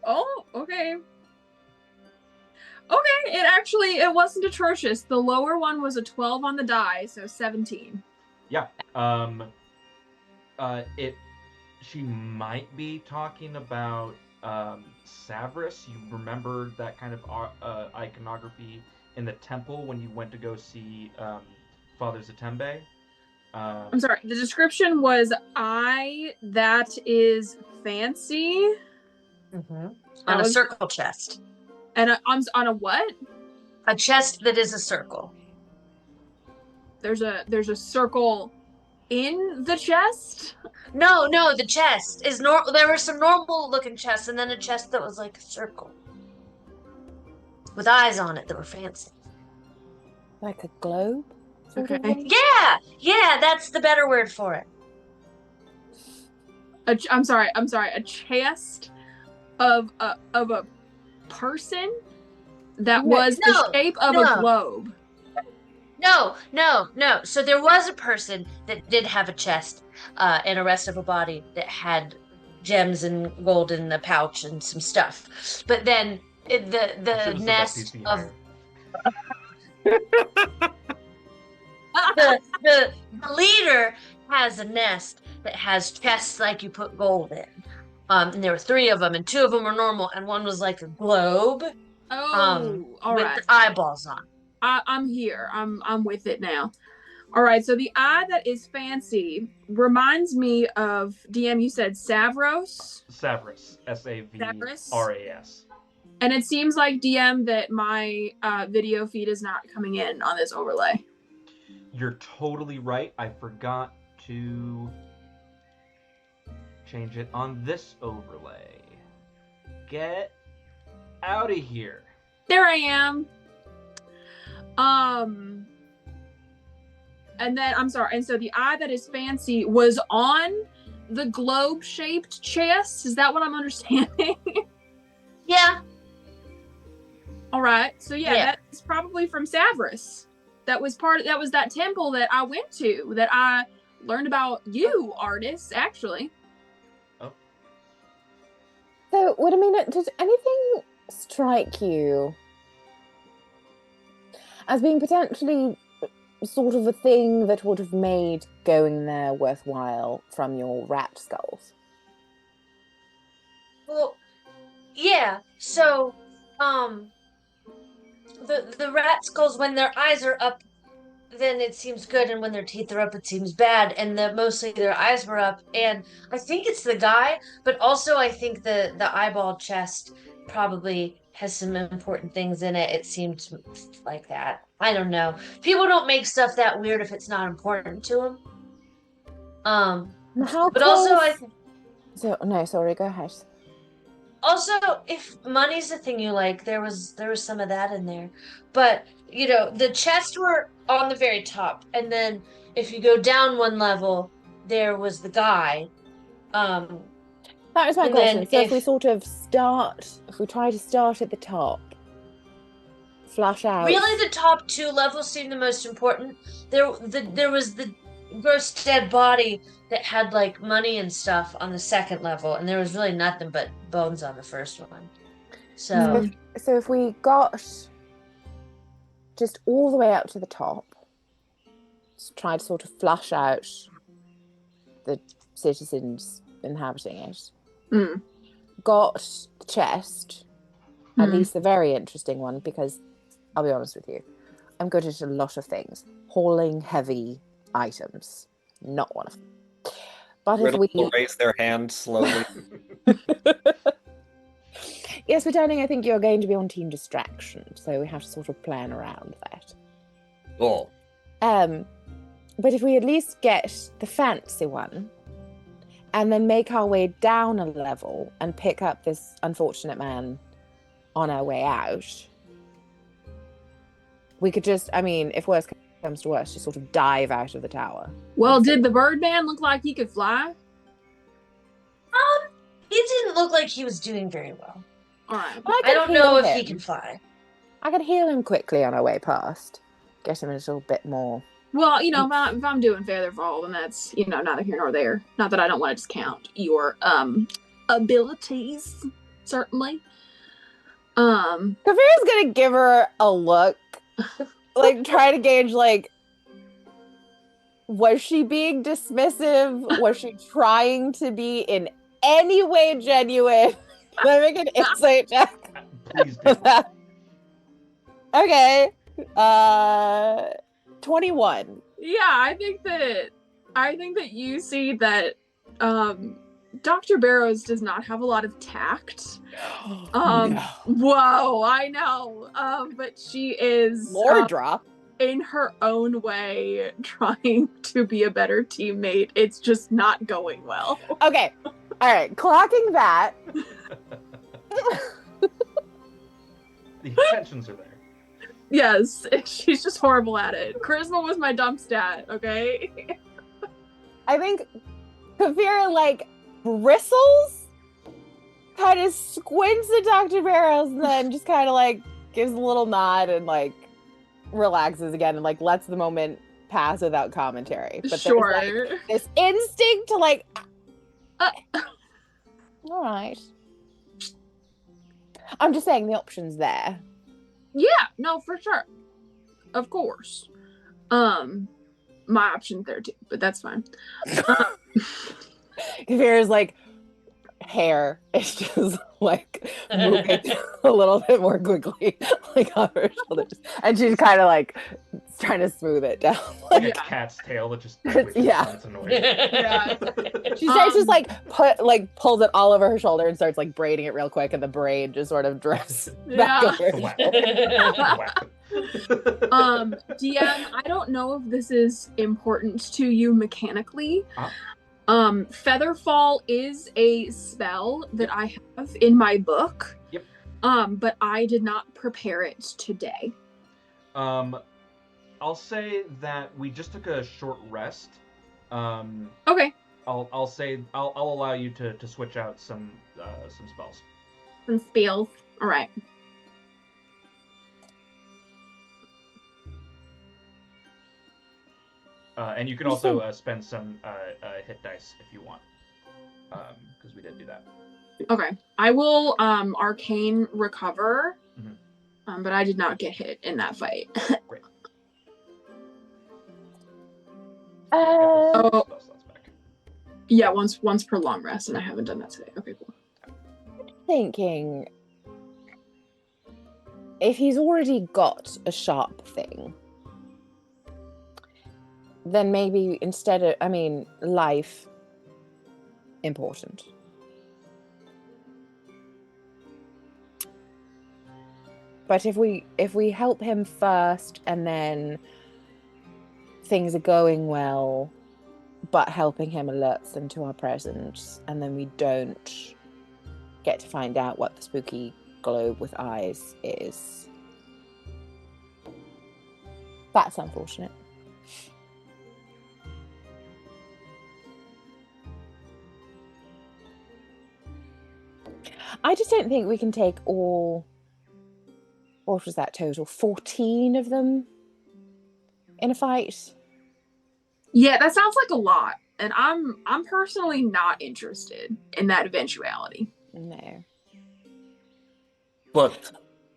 Oh, okay. Okay, it wasn't atrocious. The lower one was a 12 on the die, so 17. Yeah. She might be talking about Savris. You remember that kind of iconography in the temple when you went to go see Father Zatembe? I'm sorry, the description was that is fancy. Mm-hmm. On a circle chest. And on a what? A chest that is a circle. There's a circle in the chest? No, the chest is normal. There were some normal looking chests, and then a chest that was like a circle with eyes on it that were fancy. Like a globe? Okay. Yeah, that's the better word for it. I'm sorry. A chest of a person that was the shape of a globe. No. So there was a person that did have a chest and a rest of a body that had gems and gold in the pouch and some stuff. But then the nest of the leader has a nest that has chests like you put gold in. And there were 3 of them, and 2 of them were normal, and one was like a globe, Oh, all with right. eyeballs on. I'm here. I'm with it now. All right. So the eye that is fancy reminds me of DM. You said Savros. Savras, Savras. Savras. And it seems like DM that my video feed is not coming in on this overlay. You're totally right. I forgot to change it on this overlay. Get out of here. There I am. And then I'm sorry. And so the eye that is fancy was on the globe-shaped chest. Is that what I'm understanding? Yeah. All right. So that is probably from Savras. That was that temple that I went to, that I learned about you, artists, actually. Oh. So, did anything strike you as being potentially sort of a thing that would have made going there worthwhile from your rat skulls? Well, yeah. So, the rat skulls, when their eyes are up, then it seems good, and when their teeth are up, it seems bad. And mostly their eyes were up, and I think it's the guy, but also I think the eyeball chest probably has some important things in it. It seemed like that. I don't know. People don't make stuff that weird if it's not important to them. How but close? also No, sorry, go ahead. Also, if money's the thing you like, there was some of that in there. But, the chests were on the very top, and then if you go down one level, there was the guy. That was my question. So if we try to start at the top, flush out. Really, the top 2 levels seem the most important. There was the gross dead body that had like money and stuff on the 2nd level, and there was really nothing but bones on the 1st one. So if we got just all the way up to the top, try to sort of flush out the citizens inhabiting it, got the chest, at least the very interesting one, because I'll be honest with you, I'm good at a lot of things. Hauling heavy items, not one of them. But Riddle if we will raise their hand slowly. Yes, pretending I think you're going to be on team distraction, so we have to sort of plan around that. Oh. But if we at least get the fancy one, and then make our way down a level and pick up this unfortunate man on our way out, we could just, if worse comes to worse, just sort of dive out of the tower. Well, did the Birdman look like he could fly? He didn't look like he was doing very well. All right. I don't know if he can fly. I could heal him quickly on our way past. Get him a little bit more. Well, if I'm doing feather fall, then that's, neither here nor there. Not that I don't want to discount your abilities, certainly. Kavira's gonna give her a look, like try to gauge, like, was she being dismissive? Was she trying to be in any way genuine? Let me make an insight check. Please do. Okay. 21. Yeah, I think that you see that Dr. Barrows does not have a lot of tact. No. Whoa, I know. But she is Lordra. In her own way trying to be a better teammate. It's just not going well. Okay. All right. Clocking that. The intentions are there. Yes, she's just horrible at it. Charisma was my dump stat, okay? I think Kavira, like, bristles, kind of squints at Dr. Barrows, and then just kind of, like, gives a little nod and, like, relaxes again and, like, lets the moment pass without commentary. But sure. There's, like, this instinct to, like, all right. I'm just saying the option's there. Yeah, no, for sure. Of course. My option's there too, but that's fine. Kavira's like hair is just like moving a little bit more quickly, like on her shoulders, and she's kind of like trying to smooth it down. Like a Yeah. cat's tail that just twitches Yeah. when it's annoyed. Yeah. She starts just like pulls it all over her shoulder and starts like braiding it real quick, and the braid just sort of drifts back Yeah. over her Thwap. shoulder. Thwap. DM, I don't know if this is important to you mechanically. Featherfall is a spell that I have in my book. Yep. But I did not prepare it today. I'll say that we just took a short rest. Okay. I'll say I'll allow you to switch out some spells. Some spells. All right. And you can also spend some hit dice if you want, because we did do that. Okay. I will arcane recover. Mhm. But I did not get hit in that fight. Great. Oh, Spell slots back. Yeah, once per long rest, and I haven't done that today. Okay, cool. thinking if he's already got a sharp thing, then maybe instead of, life important. But if we help him first and then things are going well, but helping him alerts them to our presence, and then we don't get to find out what the spooky globe with eyes is, that's unfortunate. I just don't think we can take all, what was that total, 14 of them in a fight? Yeah, that sounds like a lot, and I'm personally not interested in that eventuality. No. But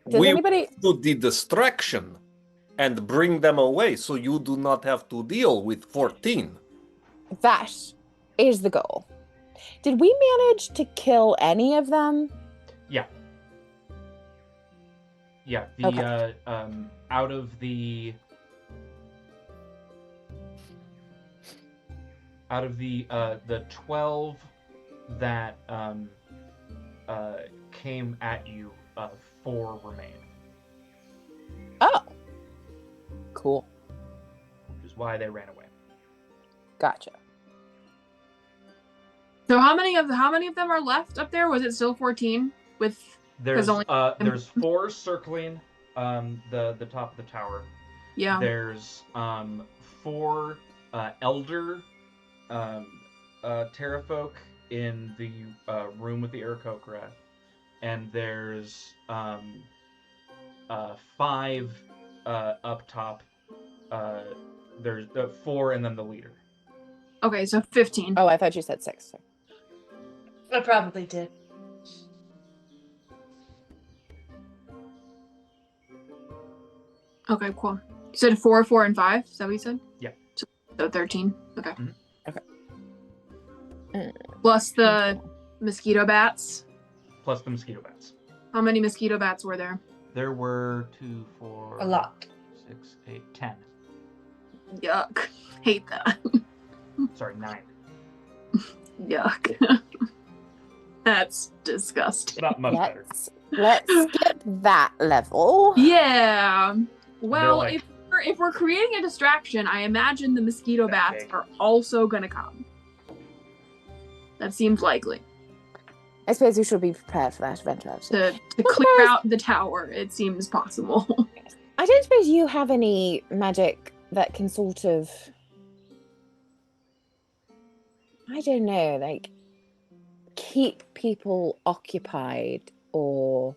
Does we anybody... do the distraction and bring them away so you do not have to deal with 14. That is the goal. Did we manage to kill any of them? Yeah. Yeah. The Okay. Out of the 12 that came at you, 4 remain. Oh. Cool. Which is why they ran away. Gotcha. So how many of them are left up there? Was it still 14? There's only- there's 4 circling the top of the tower. Yeah. There's 4 elder Pterafolk in the room with the Aarakocra, and there's 5 up top. There's 4 and then the leader. Okay, so 15. Oh, I thought you said 6. Sorry. I probably did. Okay, cool. You said 4, 4, and 5? Is that what you said? Yeah. So 13. Okay. Mhm. Okay. Plus the mosquito bats. Plus the mosquito bats. How many mosquito bats were there? There were 2, 4, A lot. 6, 8, 10. Yuck. Hate that. Sorry, 9. Yuck. That's disgusting. Not much better. Let's skip that level. Yeah. Well, like- if we're creating a distraction, I imagine the mosquito That bats big. are also gonna come. That seems likely. I suppose we should be prepared for that eventuality. To clear out the tower, it seems possible. I don't suppose you have any magic that can sort of, I don't know, like keep people occupied or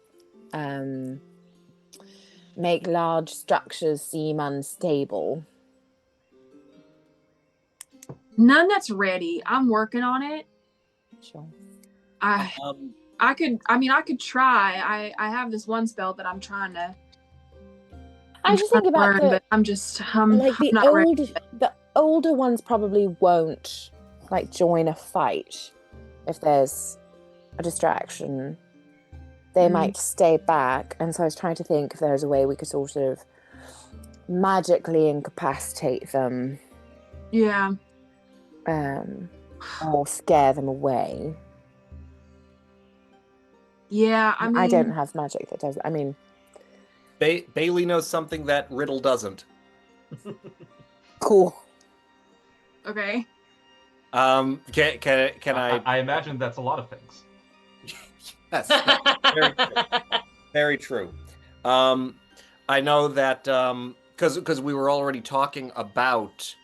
make large structures seem unstable. None that's ready. I'm working on it. Sure. I could try. I have this one spell that I'm trying to. I just think about but I'm like the not ready. the older ones probably won't like join a fight, if there's a distraction, they might stay back. And so I was trying to think if there's a way we could sort of magically incapacitate them. Yeah. Or scare them away. Yeah, I mean... I don't have magic that does... I mean... Bailey knows something that Riddle doesn't. Cool. Okay. Can I... I imagine that's a lot of things. Yes. Very true. Very true. I know that... Because we were already talking about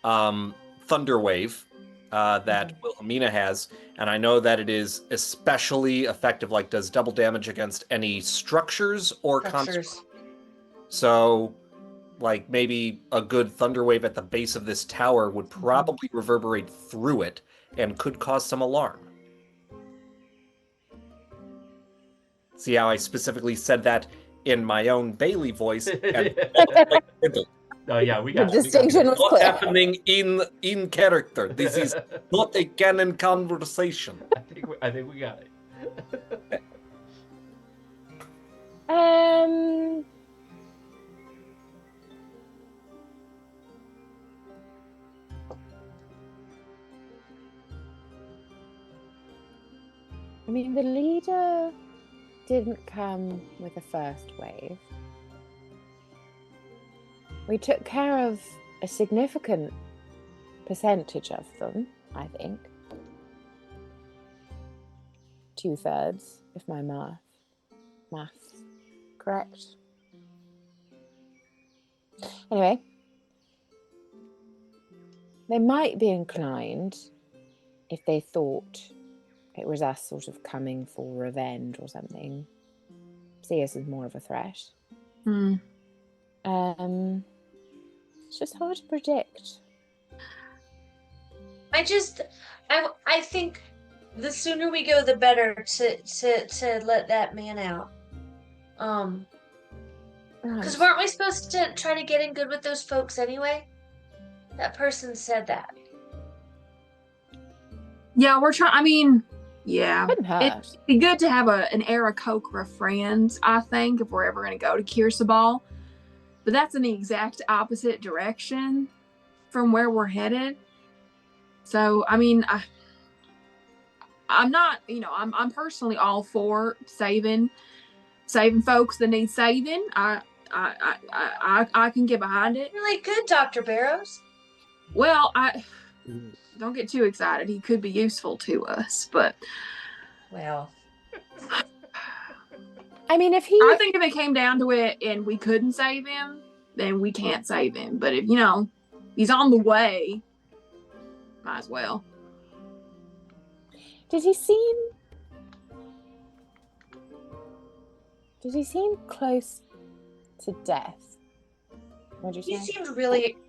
Thunderwave that Wilhelmina has, and I know that it is especially effective, like does double damage against any structures or constructs. So, like, maybe a good Thunderwave at the base of this tower would probably reverberate through it and could cause some alarm. See how I specifically said that in my own Bailey voice? And Oh yeah, we got the distinction was what's clear. happening in character. This is not a canon conversation. I think we got it. I mean, the leader didn't come with the first wave. We took care of a significant percentage of them, I think. 2/3, if my math's correct. Anyway, they might be inclined if they thought it was us sort of coming for revenge or something. See us as more of a threat. It's just hard to predict. I think the sooner we go, the better to let that man out. Because weren't we supposed to try to get in good with those folks anyway? That person said that. Yeah, we're trying. I mean, yeah, Couldn't hurt. it'd be good to have an Aarakocra friends, I think, if we're ever going to go to Kirsabal. But that's in the exact opposite direction from where we're headed. So, I mean, I'm not, I'm personally all for saving folks that need saving. I can get behind it. Really good, Dr. Barrows. Well, don't get too excited. He could be useful to us, but well, I mean, I think if it came down to it and we couldn't save him, then we can't save him. But if he's on the way, might as well. Did he seem close to death? What'd you say?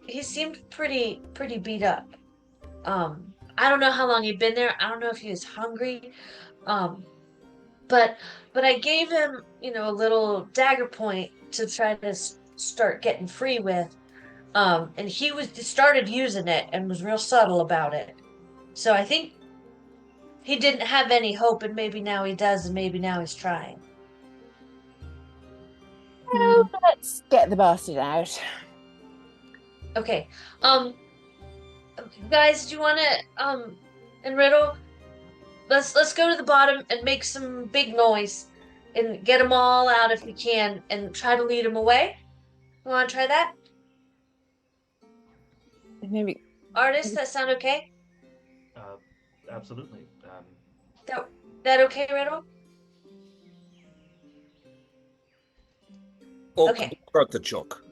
He seemed pretty beat up. I don't know how long he'd been there. I don't know if he was hungry. But I gave him, a little dagger point to try to start getting free with. And he started using it and was real subtle about it. So I think he didn't have any hope, and maybe now he does, and maybe now he's trying. Well, let's get the bastard out. Okay. Guys, do you want to, and Riddle, let's go to the bottom and make some big noise and get them all out if we can and try to lead them away. You want to try that? Maybe. Artist, that sound okay? Absolutely. That okay, Riddle? Okay. Start the joke.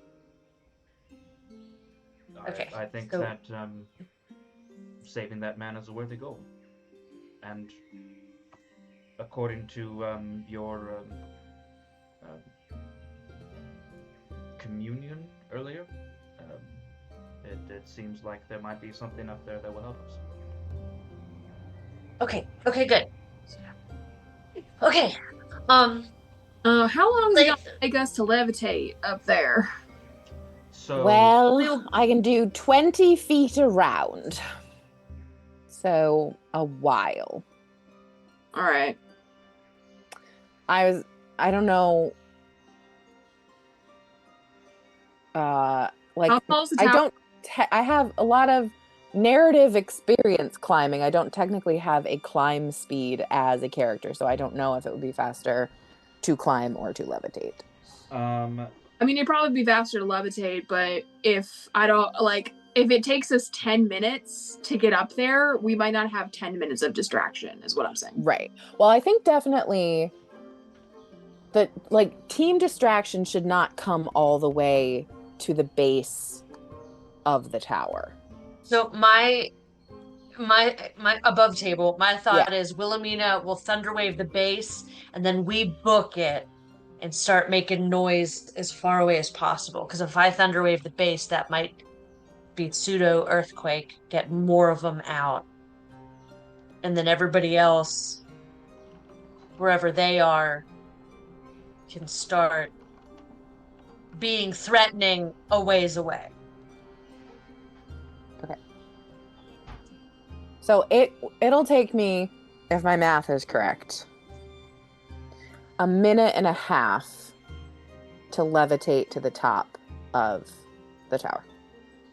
Okay. I think that saving that man is a worthy goal. And according to your communion earlier, it seems like there might be something up there that will help us. Okay, good. Okay. How long is it gonna take us to levitate up there? So Well, I can do 20 feet around. So a while. All right. I don't know. Like How tall is the I tower? don't. I have a lot of narrative experience climbing. I don't technically have a climb speed as a character, so I don't know if it would be faster to climb or to levitate. I mean, it'd probably be faster to levitate, but if it takes us 10 minutes to get up there, we might not have 10 minutes of distraction, is what I'm saying. Right. Well, I think definitely that team distraction should not come all the way to the base of the tower. So my above table, my thought is Wilhelmina will thunderwave the base, and then we book it and start making noise as far away as possible. Because if I thunderwave the base, that might be pseudo earthquake, get more of them out, and then everybody else, wherever they are, can start being threatening a ways away. Okay. So it'll take me, if my math is correct, a minute and a half to levitate to the top of the tower.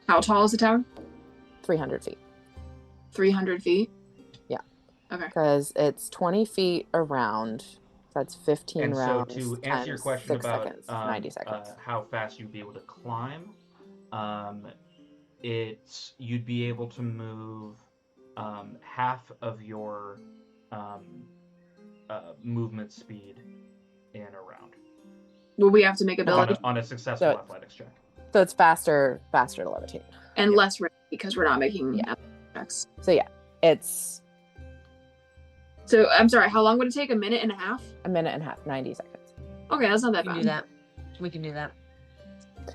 How tall is the tower? 300 feet. 300 feet? Yeah. Okay. Because it's 20 feet around. That's 15 and rounds. So to answer your question about seconds, 90 seconds. How fast you'd be able to climb, you'd be able to move half of your movement speed in a round. Will we have to make ability? On a successful athletics check. So it's faster to levitate. And less risk because we're not making checks. So yeah, it's... So I'm sorry, how long would it take? A minute and a half? A minute and a half, 90 seconds. Okay, that's not that We can bad. do that. We can do that.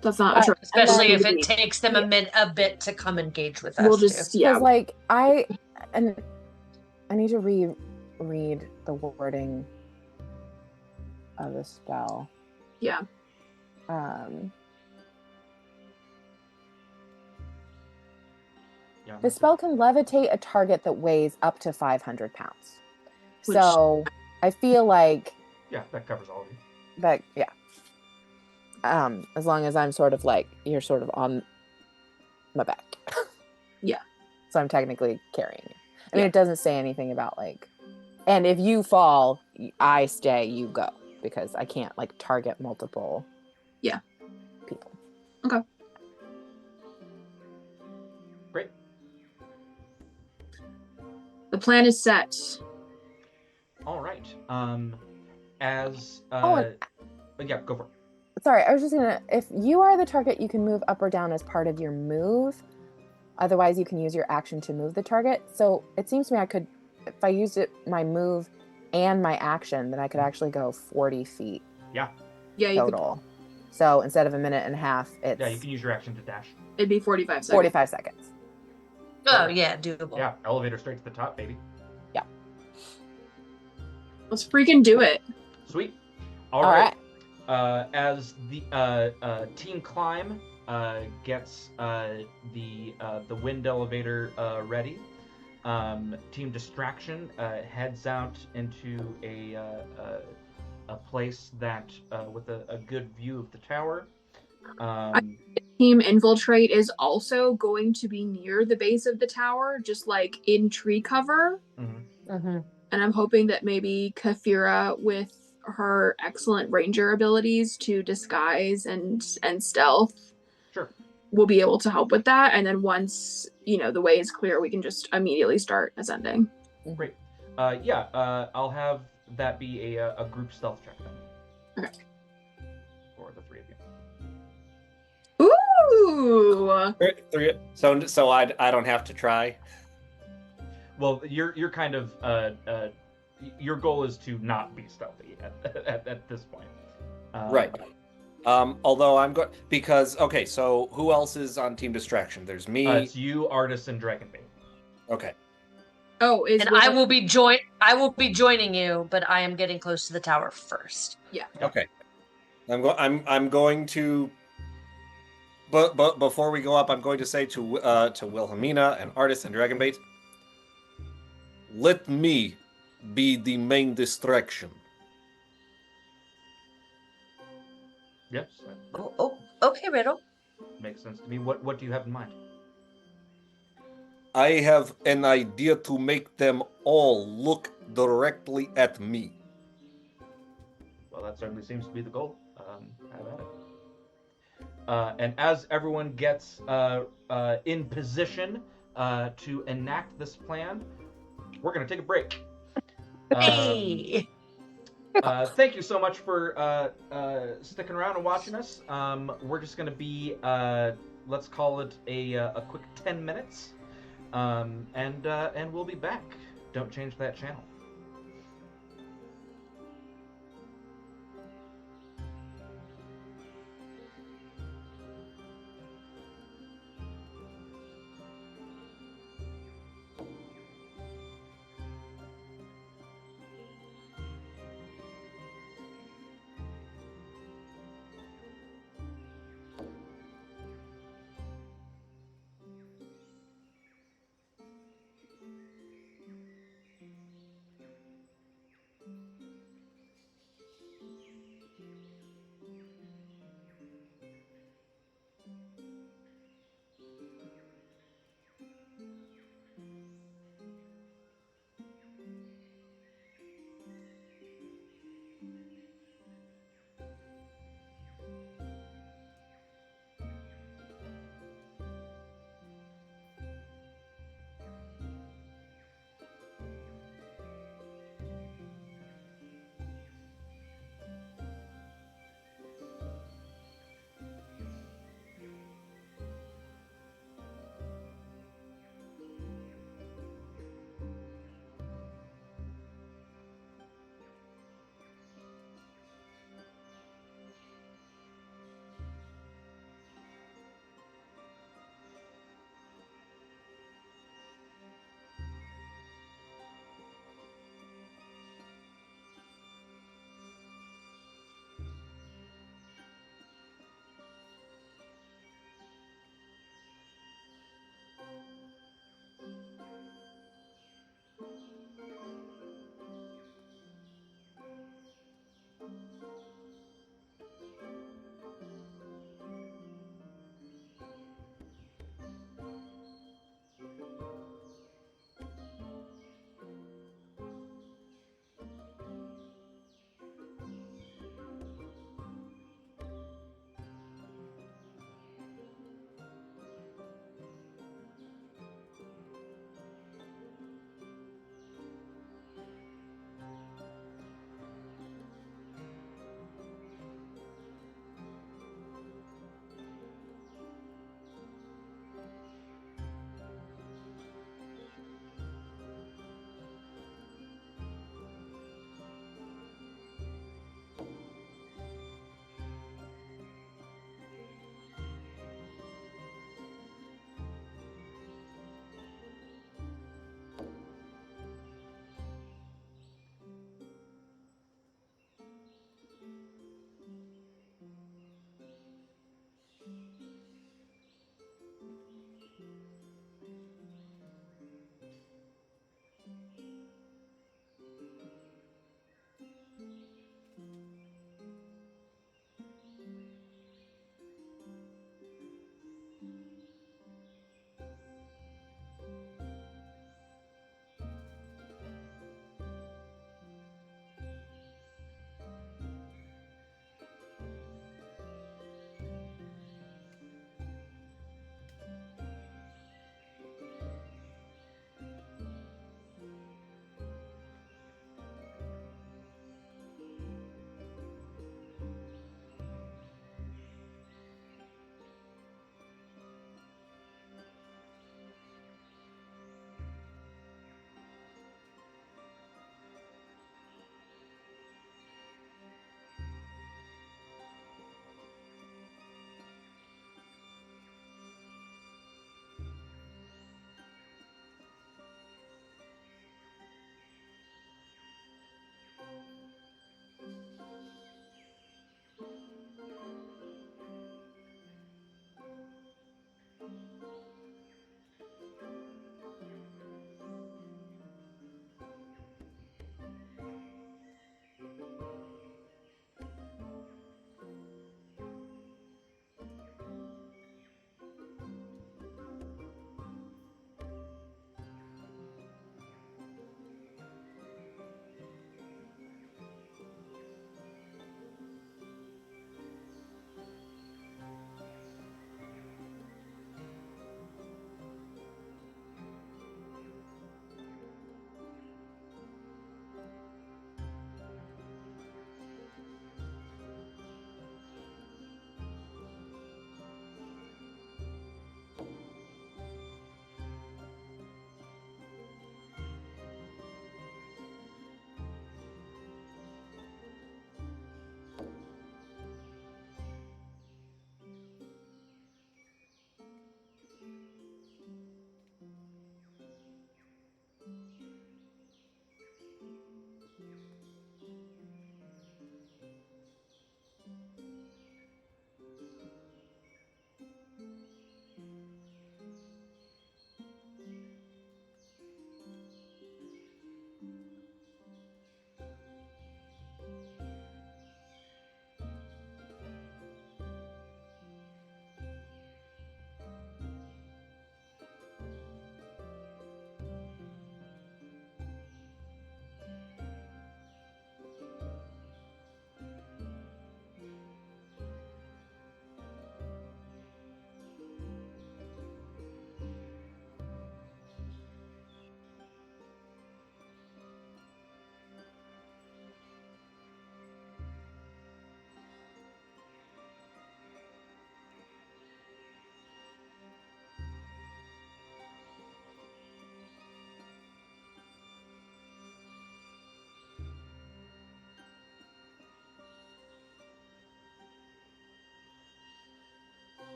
That's not a Especially if it takes them a bit to come engage with us. We'll just Because I need to read the wording of the spell. Yeah. The spell can levitate a target that weighs up to 500 pounds. So I feel like... Yeah, that covers all of you. That, yeah. As long as I'm sort of you're sort of on my back. Yeah. So I'm technically carrying you. I mean, it doesn't say anything about and if you fall, I stay, you go. Because I can't target multiple people. Okay. Great. The plan is set. All right. Yeah, go for it. Sorry, I was just gonna... If you are the target, you can move up or down as part of your move. Otherwise, you can use your action to move the target. So it seems to me if I used my move and my action, then I could actually go 40 feet. Yeah. Yeah, total. So instead of a minute and a half, it's... Yeah, you can use your action to dash. It'd be 45 seconds. 45 seconds. Oh, yeah, doable. Yeah, elevator straight to the top, baby. Yeah. Let's freaking do it. Sweet. All right. As the team climb gets the wind elevator ready, team distraction heads out into a place that with a good view of the tower. Team infiltrate is also going to be near the base of the tower, just in tree cover. Mm-hmm. Mm-hmm. And I'm hoping that maybe Kafira, with her excellent ranger abilities to disguise and stealth, will be able to help with that. And then once the way is clear, we can just immediately start ascending. Great. I'll have that be a group stealth check then. Okay. For the three of you. Ooh. Three. So I don't have to try. Well, you're kind of your goal is to not be stealthy at this point. Right. Although I'm going because so who else is on team distraction? There's me. It's you, Artist, and Dragonbait. Okay. Oh, I will be joining you, but I am getting close to the tower first. Yeah. Okay. I'm going to. But before we go up, I'm going to say to Wilhelmina and Artist and Dragonbait, let me be the main distraction. Yes, that Okay, Riddle. makes sense to me. What do you have in mind? I have an idea to make them all look directly at me. Well, that certainly seems to be the goal. Have at it. And as everyone gets in position to enact this plan, we're going to take a break. Hey. Thank you so much for sticking around and watching us. We're just going to be, let's call it a quick 10 minutes, and we'll be back. Don't change that channel.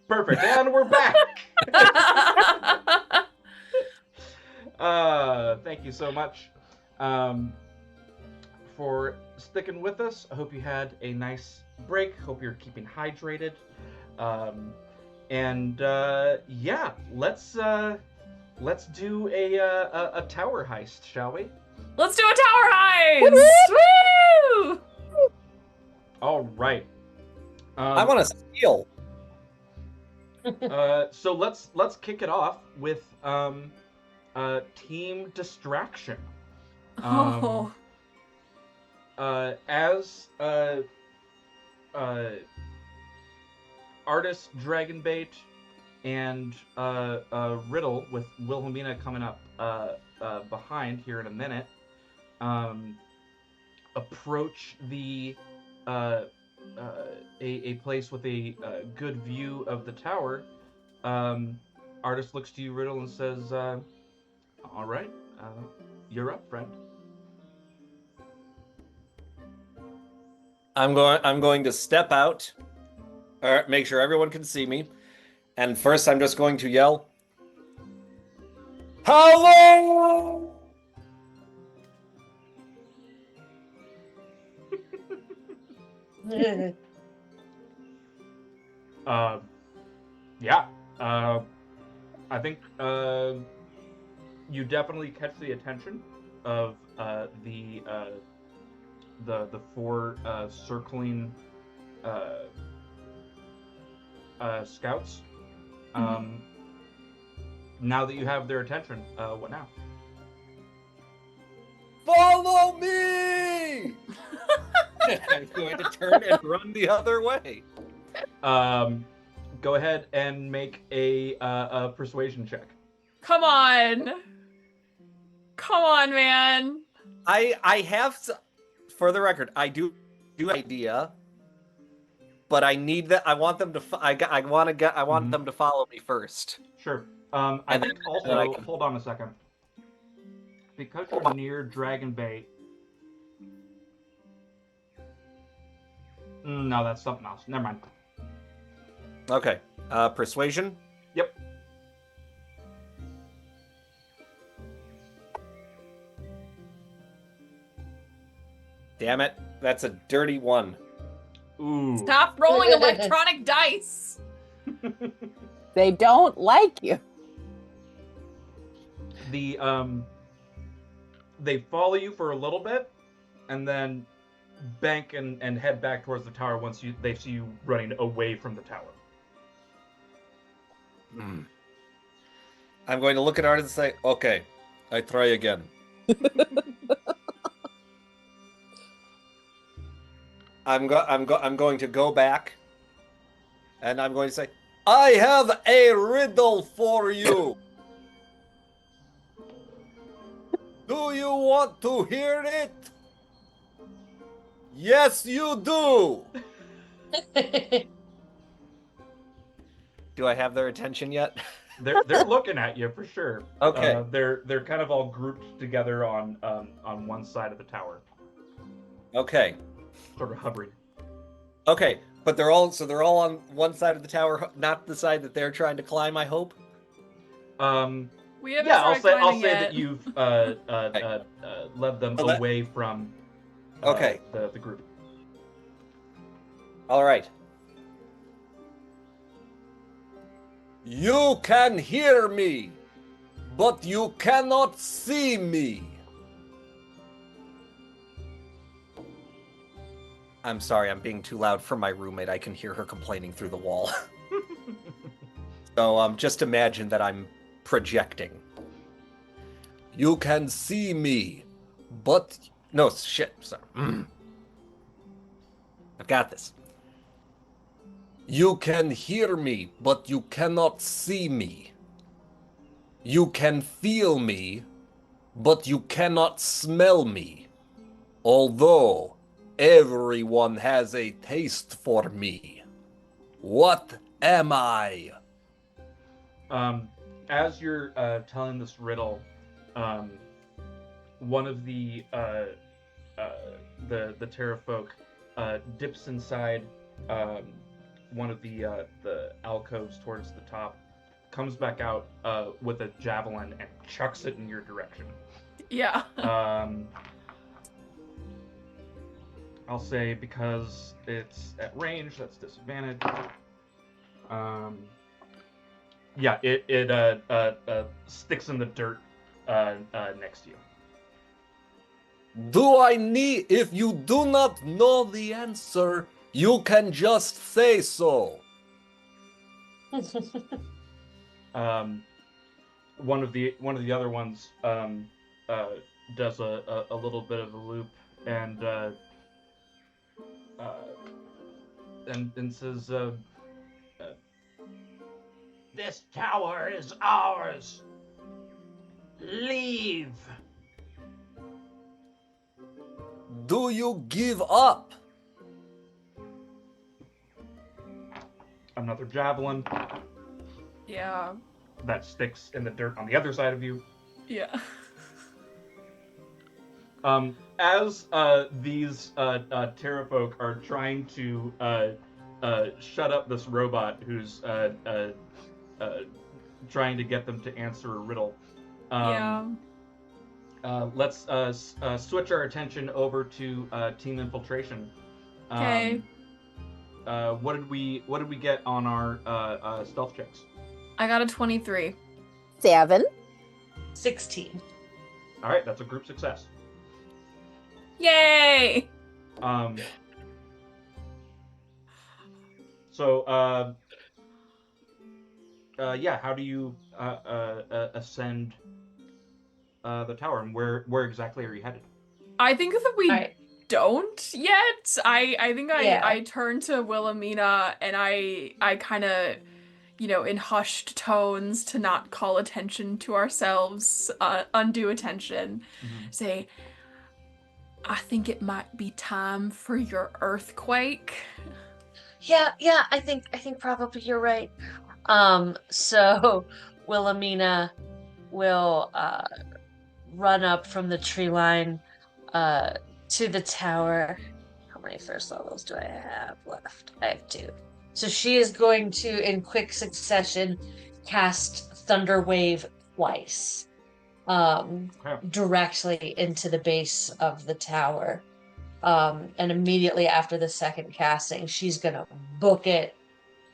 Perfect, and we're back. Thank you so much for sticking with us. I hope you had a nice break. Hope you're keeping hydrated. Yeah, let's do a tower heist, shall we? Let's do a tower heist! Woo! All right. I want to steal. So let's kick it off with team distraction. Oh. As artist Dragonbait and Riddle with Wilhelmina coming up behind here in a minute, approach the a place with a good view of the tower. Artist looks to you, Riddle, and says, "All right, you're up, friend." I'm going to step out, or make sure everyone can see me, and first I'm just going to yell, "Hello!" Yeah. I think you definitely catch the attention of the four circling scouts. Now that you have their attention, what now? Follow me! I'm going to turn and run the other way. Go ahead and make a persuasion check. Come on. Come on, man. I have, for the record, I do idea, but I need that. I want them to. I want them to follow me first. Sure. I think also. Hold on a second. Because you're near Dragonbait. No, that's something else. Never mind. Okay. Persuasion? Yep. Damn it. That's a dirty one. Ooh. Stop rolling electronic dice. They don't like you. They follow you for a little bit, and then bank and head back towards the tower once they see you running away from the tower. I'm going to look at Artist and say, okay, I try again. I'm going to go back, and I'm going to say, I have a riddle for you. Do you want to hear it? Yes, you do. Do I have their attention yet? They're looking at you for sure. Okay. They're kind of all grouped together on one side of the tower. Okay. Sort of hovering. Okay, but they're all on one side of the tower, not the side that they're trying to climb, I hope. We haven't I'll say yet. that you've led them away from the group. All right. You can hear me, but you cannot see me. I'm sorry, I'm being too loud for my roommate. I can hear her complaining through the wall. So just imagine that I'm projecting. You can see me, but... No, shit, sorry. I've got this. You can hear me, but you cannot see me. You can feel me, but you cannot smell me. Although everyone has a taste for me. What am I? As you're telling this riddle, one of the Pterafolk dips inside one of the alcoves towards the top, comes back out with a javelin and chucks it in your direction. Yeah. I'll say because it's at range, that's disadvantage. Yeah, it sticks in the dirt next to you. Do I need? If you do not know the answer, you can just say so. One of the other ones does a little bit of a loop and says, "This tower is ours. Leave." Do you give up? Another javelin Yeah. that sticks in the dirt on the other side of you. Yeah. As these Pterafolk are trying to shut up this robot who's trying to get them to answer a riddle, let's switch our attention over to team infiltration. Okay. What did we get on our stealth checks? I got a 23. 7. 16. All right, that's a group success. Yay! So yeah, how do you ascend the tower, and where exactly are you headed? I think that we don't yet. I think I turn to Wilhelmina and I kind of, in hushed tones to not call attention to ourselves, undue attention, say, I think it might be time for your earthquake. Yeah, I think probably you're right. So Wilhelmina will run up from the tree line to the tower. How many first levels do I have left? I have 2. So she is going to, in quick succession, cast Thunder Wave twice. Directly into the base of the tower. And immediately after the second casting, she's gonna book it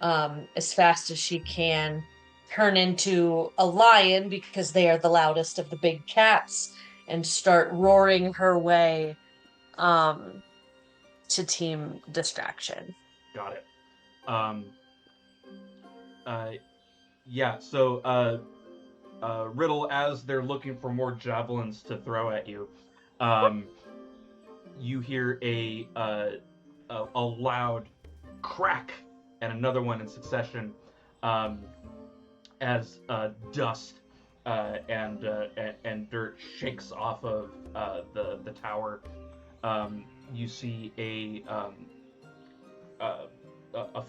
as fast as she can, turn into a lion because they are the loudest of the big cats, and start roaring her way to team distraction. Got it. Yeah, so Riddle, as they're looking for more javelins to throw at you, you hear a loud crack and another one in succession, as dust and dirt shakes off of the tower. You see a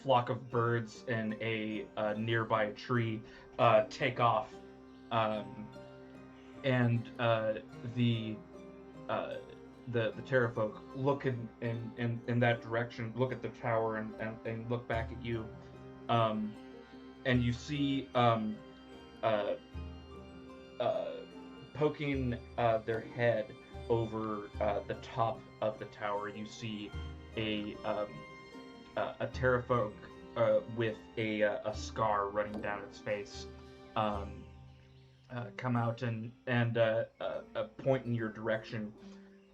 flock of birds in a nearby tree take off, and the Pterafolk look in that direction, look at the tower, and look back at you, and you see poking their head over the top of the tower. You see a Pterafolk with a scar running down its face come out and point in your direction,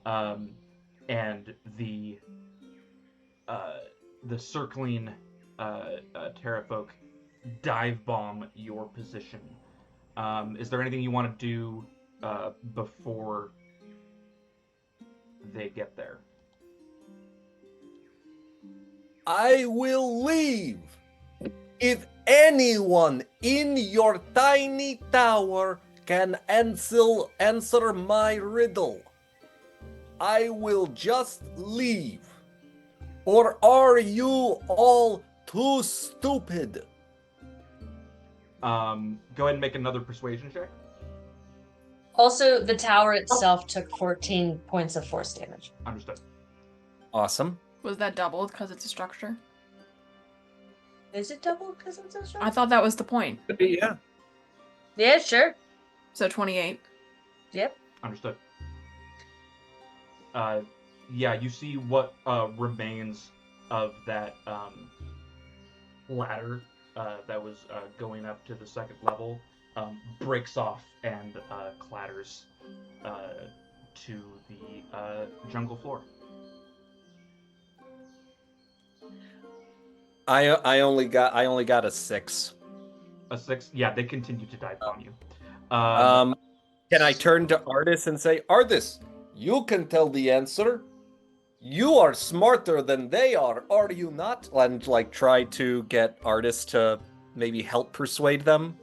and the circling Pterafolk dive bomb your position. Is there anything you want to do before they get there? I will leave. If anyone in your tiny tower can answer my riddle, I will just leave. Or are you all too stupid? Go ahead and make another persuasion check. Also, the tower itself took 14 points of force damage. Understood. Awesome. Was that doubled because it's a structure? Is it double because it's a short? I thought that was the point. Could be, yeah. Yeah, sure. So 28. Yep. Understood. Yeah, you see what remains of that ladder that was going up to the second level breaks off and clatters to the jungle floor. I only got a 6. A 6? Yeah, they continue to dive on you. Can I turn to Artis and say, Artis, you can tell the answer. You are smarter than they are you not? And like try to get Artis to maybe help persuade them.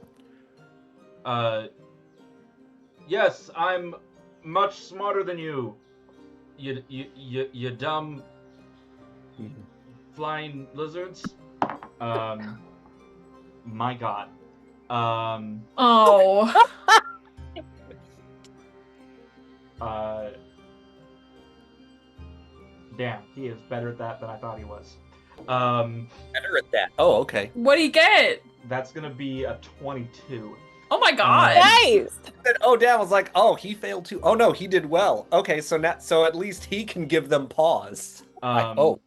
Yes, I'm much smarter than you. You dumb flying lizards. My God. Oh. Damn, he is better at that than I thought he was. Better at that. Oh, okay. What'd he get? That's gonna be a 22. Oh my god. Nice. Oh, damn! I was like, oh, he failed too. Oh no, he did well. Okay, so at least he can give them pause. They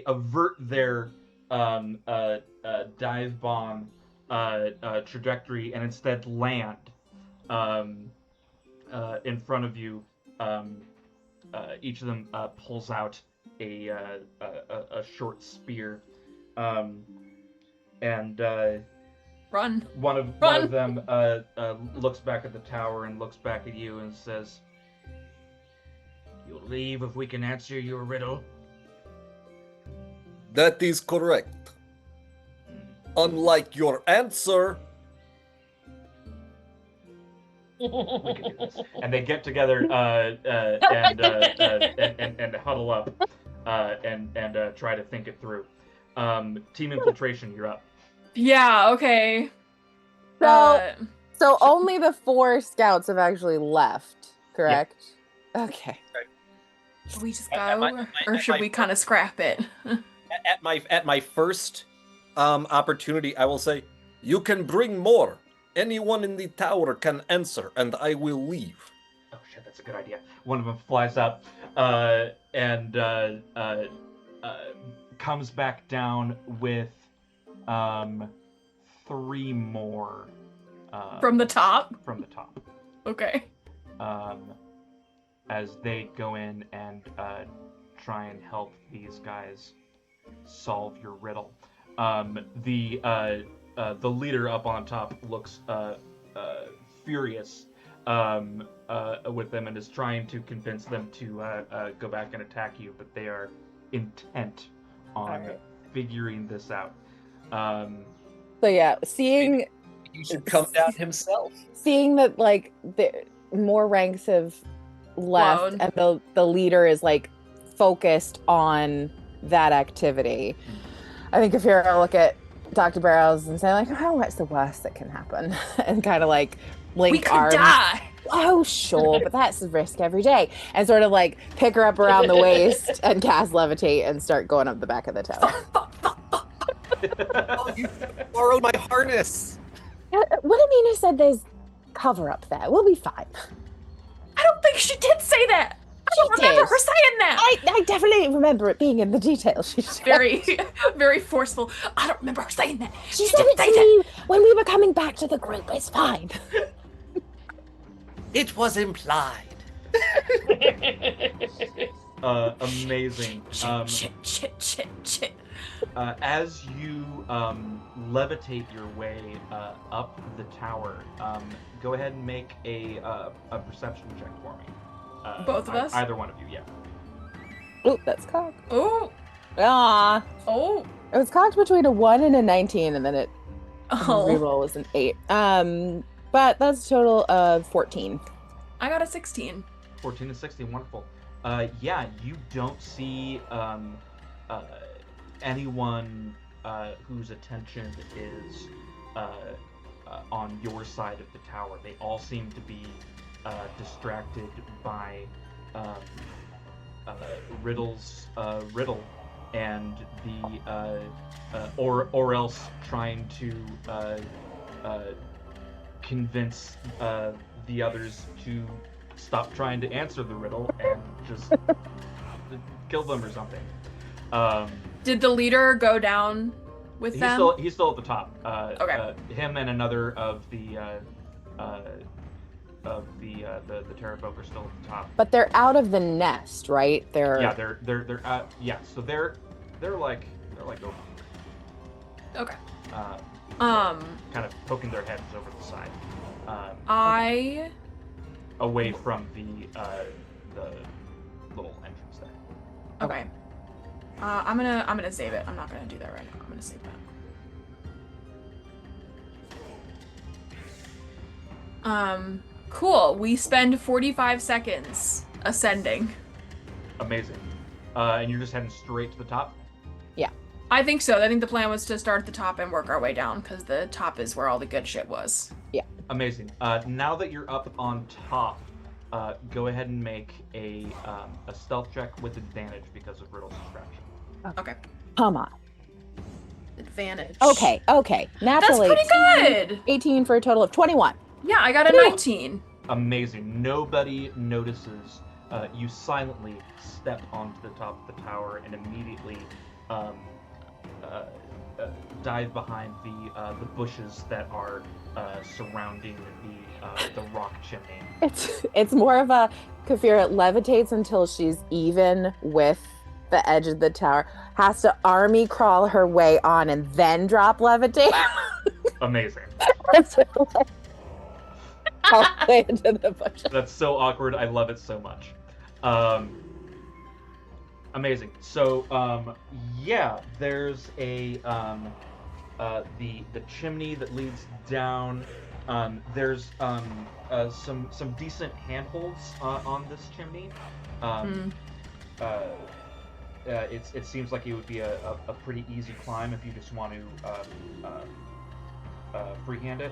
avert their dive bomb trajectory and instead land in front of you. Each of them pulls out a short spear, and Run. One of them looks back at the tower and looks back at you and says, "You'll leave if we can answer your riddle." That is correct. Unlike your answer. And they get together and huddle up and try to think it through. Team infiltration, you're up. Yeah, okay. So only the 4 scouts have actually left, correct? Yeah. Okay. Should we just go, or should we kind of scrap it? At my first opportunity, I will say, you can bring more. Anyone in the tower can answer, and I will leave. Oh shit, that's a good idea. One of them flies up and comes back down with 3 more. From the top? From the top. Okay. As they go in and try and help these guys solve your riddle. The leader up on top looks furious with them and is trying to convince them to go back and attack you, but they are intent on figuring this out. So yeah, seeing he should come down himself. Seeing that like the more ranks have left and the leader is like focused on that activity. I think if you're gonna look at Dr. Barrows and say like, oh, what's the worst that can happen? And kind of like link arms. We could die. Oh, sure, but that's the risk every day. And sort of like pick her up around the waist and cast levitate and start going up the back of the tower. Oh, you borrowed my harness. Wilhelmina said there's cover up there. We'll be fine. I don't think she did say that. I don't remember her saying that. I definitely remember it being in the details. She said. Very forceful. I don't remember her saying that. She said it to me when we were coming back to the group. It's fine. It was implied. Amazing. Shit. As you levitate your way up the tower, go ahead and make a perception check for me. Both of us? Either one of you, yeah. Oh, that's cocked. Oh. Ah. Oh. It was cocked between a 1 and a 19, and then it reroll was an 8. But that's a total of 14. I got a 16. 14 and 16, wonderful. Yeah, you don't see anyone whose attention is on your side of the tower. They all seem to be distracted by Riddle's riddle, and the or else trying to convince the others to stop trying to answer the riddle and just kill them or something. Did the leader go down with them? He's still at the top. Okay. Him and another of the Pterafolk are still at the top. But they're out of the nest, right? They're so they're like over. Okay. Kind of poking their heads over the side. Away from the little entrance there. Okay. I'm gonna save it. I'm not gonna do that right now. I'm gonna save that. Cool. We spend 45 seconds ascending. Amazing. And you're just heading straight to the top? Yeah. I think so. I think the plan was to start at the top and work our way down, because the top is where all the good shit was. Yeah. Amazing. Now that you're up on top, go ahead and make a stealth check with advantage because of Riddle's distraction. Okay. Come on. Advantage. Okay. Naturally. That's pretty good. 18 for a total of 21. Yeah, I got a 19. Amazing. Nobody notices. You silently step onto the top of the tower and immediately dive behind the bushes that are surrounding the rock chimney. It's more of a Kafira levitates until she's even with the edge of the tower, has to army crawl her way on and then drop levitate. Amazing. All the way into the bushes. That's so awkward. I love it so much. Amazing. So there's a the chimney that leads down. There's some decent handholds on this chimney. It seems like it would be a pretty easy climb if you just want to freehand it.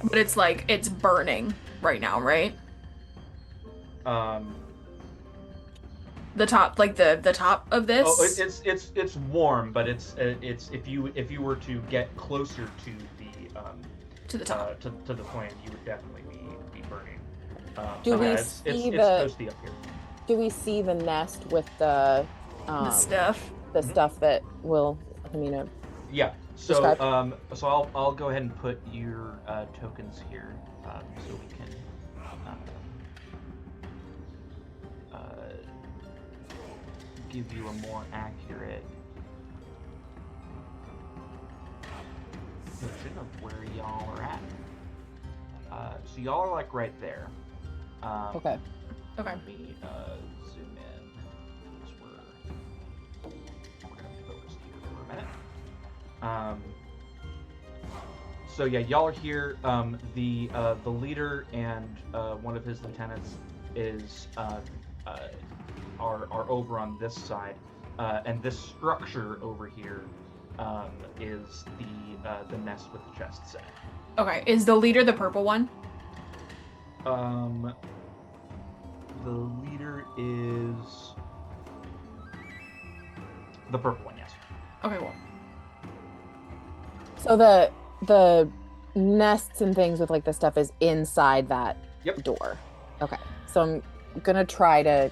But it's burning right now, right? The top, the top of this. Oh, it's warm, but it's if you were to get closer to the top to the flame, you would definitely be burning. It's toasty up here. Do we see the nest with the stuff? The stuff that will, Yeah. So describe? So I'll go ahead and put your tokens here, so we can give you a more accurate depiction of where y'all are at. So y'all are like right there. Okay. Let me zoom in. We're gonna be focused here for a minute. So yeah, y'all are here. The leader and one of his lieutenants are over on this side, and this structure over here is the nest with the chest set. Okay, is the leader the purple one? The leader is the purple one, yes. Okay, well. So the nests and things with the stuff is inside that door. Okay. So I'm gonna try to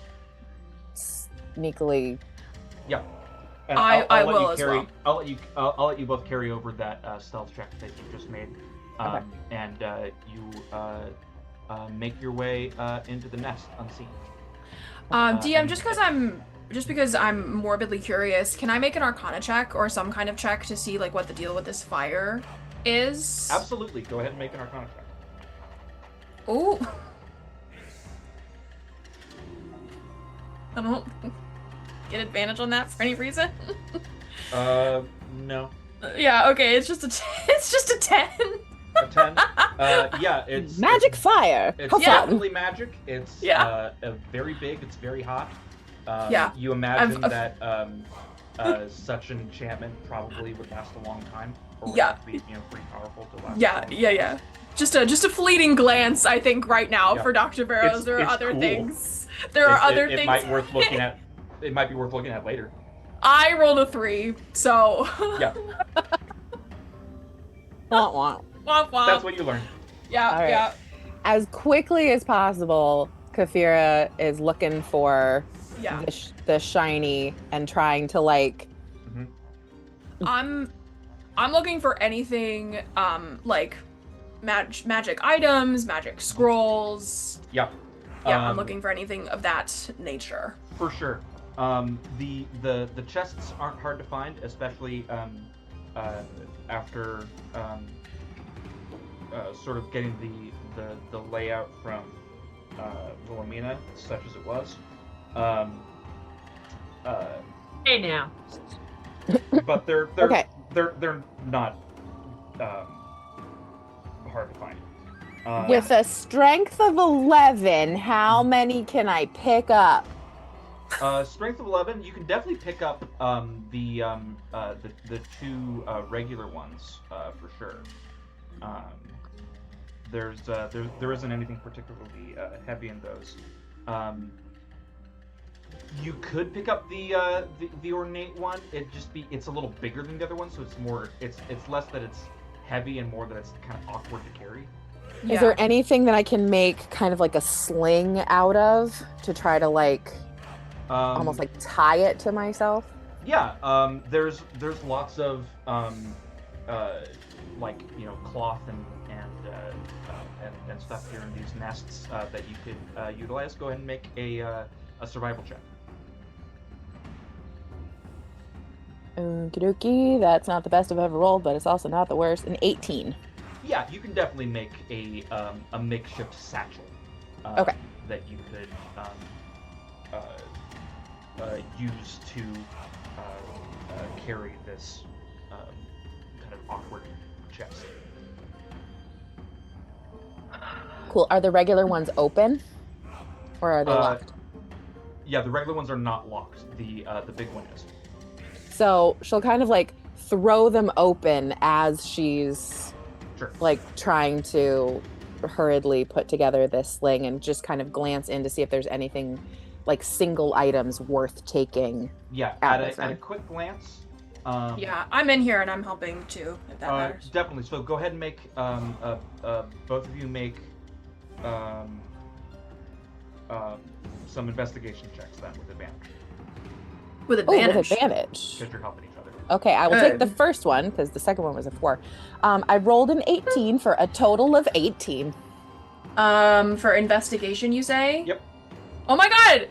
sneakily. Yeah. And I will as well. I'll let you both carry over that stealth check that you just made, and you make your way into the nest unseen. DM, just because I'm morbidly curious, can I make an Arcana check or some kind of check to see what the deal with this fire is? Absolutely. Go ahead and make an Arcana check. Oh. I don't get advantage on that for any reason. No. Yeah. Okay. It's just a 10. A 10. Yeah. It's magic fire. It's definitely magic. It's very big. It's very hot. Yeah. You imagine that such an enchantment probably would last a long time, or would Yeah. have to be pretty powerful to last. Yeah. Just a fleeting glance, I think, right now for Dr. Barrows. There are it's other cool. things. There are other things. It might worth looking at. It might be worth looking at later. I rolled a 3, so yeah. Womp womp. That's what you learn. Yeah, yeah. As quickly as possible, Kafira is looking for the shiny and trying to like. I'm looking for anything like magic items, magic scrolls. Yeah. Yeah, I'm looking for anything of that nature. For sure. The chests aren't hard to find, especially after sort of getting the layout from Wilhelmina, such as it was. Hey now. But they're okay. They're not hard to find. With a strength of 11, how many can I pick up? Strength of 11, you can definitely pick up the 2 regular ones for sure. There isn't anything particularly heavy in those. You could pick up the ornate one. It's a little bigger than the other one, so it's less that it's heavy and more that it's kind of awkward to carry. Yeah. Is there anything that I can make kind of like a sling out of to try to like almost like tie it to myself? Yeah, there's lots of like cloth and stuff here in these nests that you could utilize. Go ahead and make a survival check. Okie dokie, that's not the best I've ever rolled, but it's also not the worst. An 18. Yeah, you can definitely make a makeshift satchel. Okay. That you could use to carry this kind of awkward chest. Cool. Are the regular ones open, or are they locked? Yeah, the regular ones are not locked. The big one is. So she'll kind of like throw them open as she's like trying to hurriedly put together this sling, and just kind of glance in to see if there's anything like single items worth taking. Yeah, at a quick glance. Yeah, I'm in here and I'm helping too, if that matters. Definitely. So go ahead and make both of you make some investigation checks then with advantage. With advantage. With advantage. Because you're helping each other. Okay, I will take the first one because the second one was a 4. I rolled an 18 for a total of 18. For investigation, you say? Yep. Oh my god!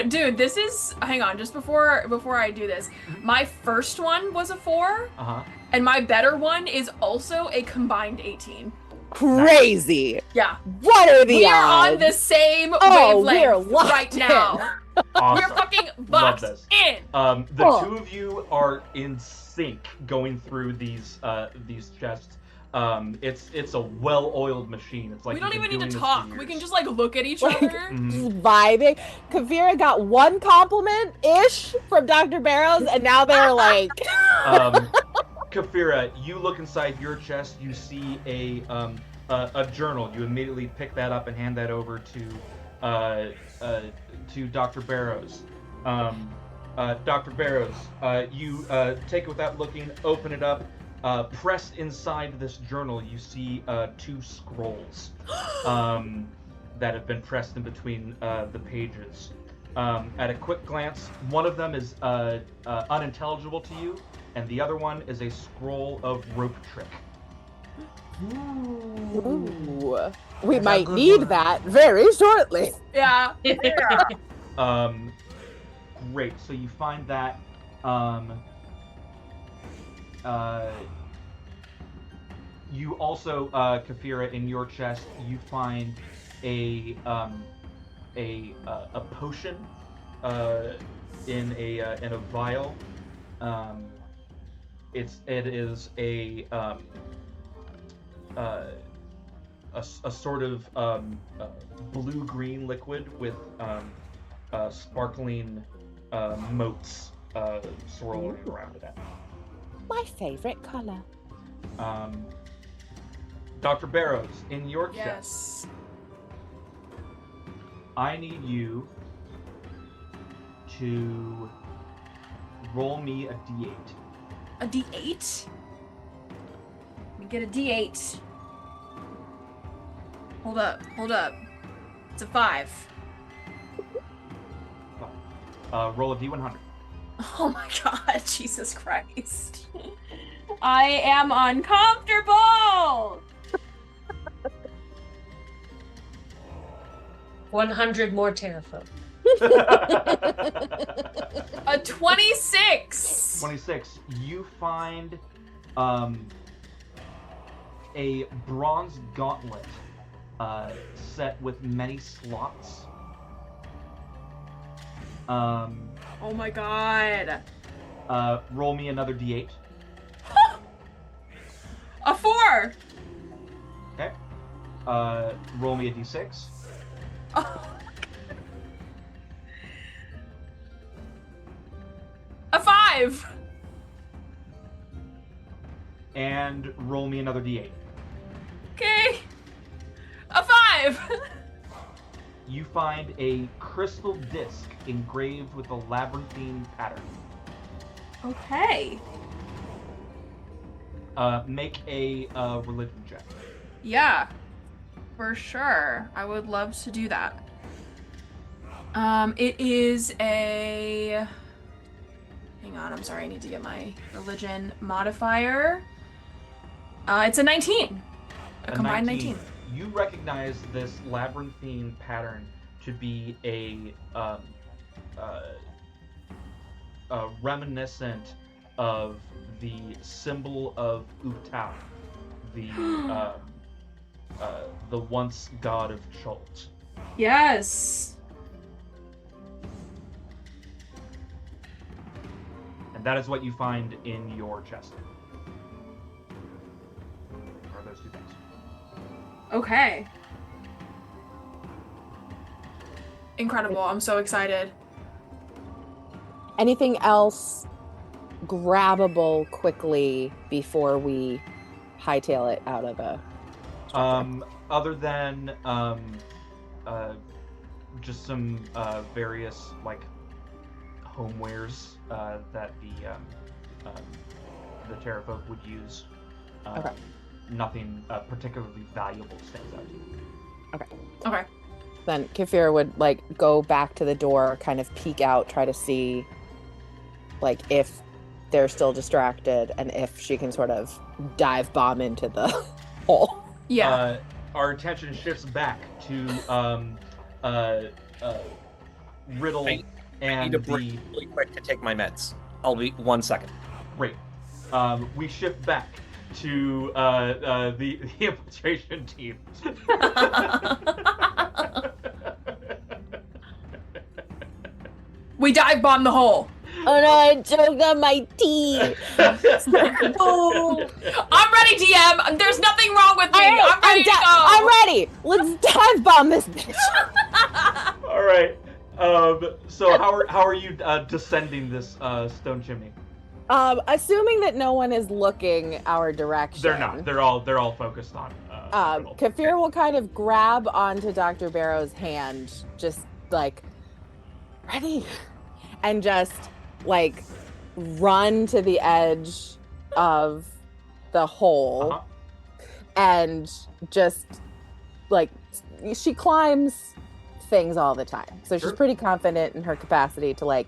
Dude, this is... Hang on, just before I do this. My first one was a 4. Uh-huh. And my better one is also a combined 18. Crazy. Yeah. What are the We odds? are on the same wavelength right now. Awesome. We're fucking boxed in. The two of you are in sync going through these chests. It's a well-oiled machine. It's like we don't even need to talk. We can just like look at each other. Just vibing. Kavira got one compliment-ish from Dr. Barrows, and now they're like... Kafira, you look inside your chest, you see a journal. You immediately pick that up and hand that over to Dr. Barrows. Dr. Barrows, you take it without looking, open it up, press inside this journal. You see 2 scrolls that have been pressed in between the pages. At a quick glance, one of them is unintelligible to you, and the other one is a scroll of rope trick. Ooh. We might need that very shortly. Yeah. Great. So you find that. You also, Kafira, in your chest, you find a potion in a vial. It is a sort of blue-green liquid with sparkling motes swirling around it at. My favorite color. Dr. Barrows, in your chest, Yes. I need you to roll me a d8. A D8? Let me get a D8. Hold up. It's a 5. Roll a d100. Oh my god, Jesus Christ. I am uncomfortable! 100 more Pterafolk. A 26! 26. You find a bronze gauntlet set with many slots. Oh my god. Roll me another d8. A 4! Okay. Roll me a d6. Oh. A 5! And roll me another d8. Okay. A 5! You find a crystal disc engraved with a labyrinthine pattern. Okay. Make a religion check. Yeah. For sure. I would love to do that. It is a... Hang on, I'm sorry, I need to get my religion modifier. It's a 19. A combined 19. You recognize this labyrinthine pattern to be a reminiscent of the symbol of Utau, the once god of Chult. Yes. And that is what you find in your chest. Are those two things? Okay. Incredible. I'm so excited. Anything else grabbable quickly before we hightail it out of a structure? Other than just some various like homewares that the Pterafolk would use. Okay. Nothing particularly valuable stands out to you. Okay. Then Kefir would like go back to the door, kind of peek out, try to see like if they're still distracted and if she can sort of dive bomb into the hole. Yeah. Our attention shifts back to Riddle I and need to break really quick to take my meds. I'll be 1 second. Great. We shift back to the infiltration team. We dive bomb the hole. Oh no, I choked on my tea. Oh, I'm ready, DM. There's nothing wrong with me. Right, I'm ready to go. I'm ready. Let's dive bomb this bitch. All right. So how are you descending this stone chimney? Assuming that no one is looking our direction. They're not. They're all focused on. Kefir will kind of grab onto Dr. Barrow's hand, just like ready, and just like run to the edge of the hole, and just like she climbs things all the time, so she's pretty confident in her capacity to like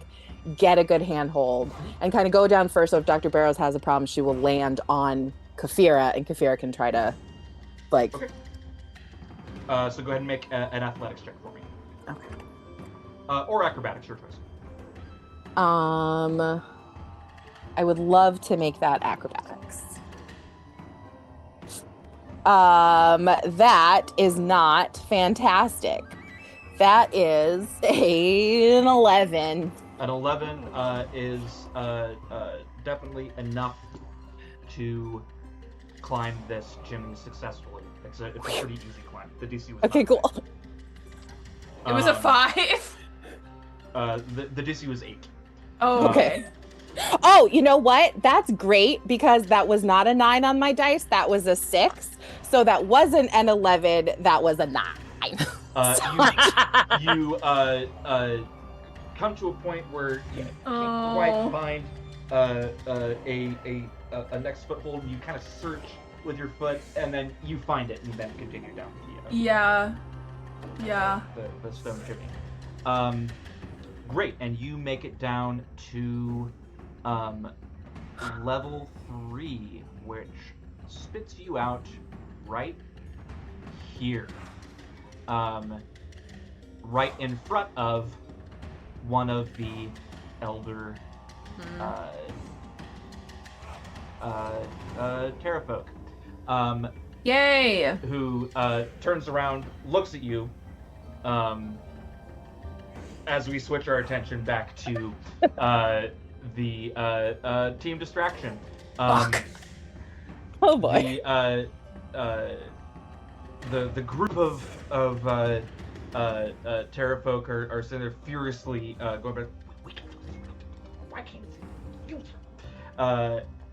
get a good handhold and kind of go down first. So if Dr. Barrows has a problem, she will land on Kefira, and Kefira can try to like. Okay. So go ahead and make an athletics check for me. Okay. Or acrobatics, your choice. I would love to make that acrobatics. That is not fantastic. That is an 11. An 11 is definitely enough to climb this chimney successfully. It's a pretty easy climb. The DC was okay, cool. It was a 5. The DC was 8. Oh, okay. Oh, you know what? That's great because that was not a 9 on my dice. That was a 6. So that wasn't an 11. That was a 9. You come to a point where you can't quite find a next foothold, and you kind of search with your foot, and then you find it, and then continue down the stone chimney. Great, and you make it down to level 3, which spits you out right here. Right in front of one of the elder Pterafolk. Yay! Who turns around, looks at you, as we switch our attention back to the team distraction. Fuck. Oh boy. The group of Pterafolk are sitting there furiously going back. Why can't you?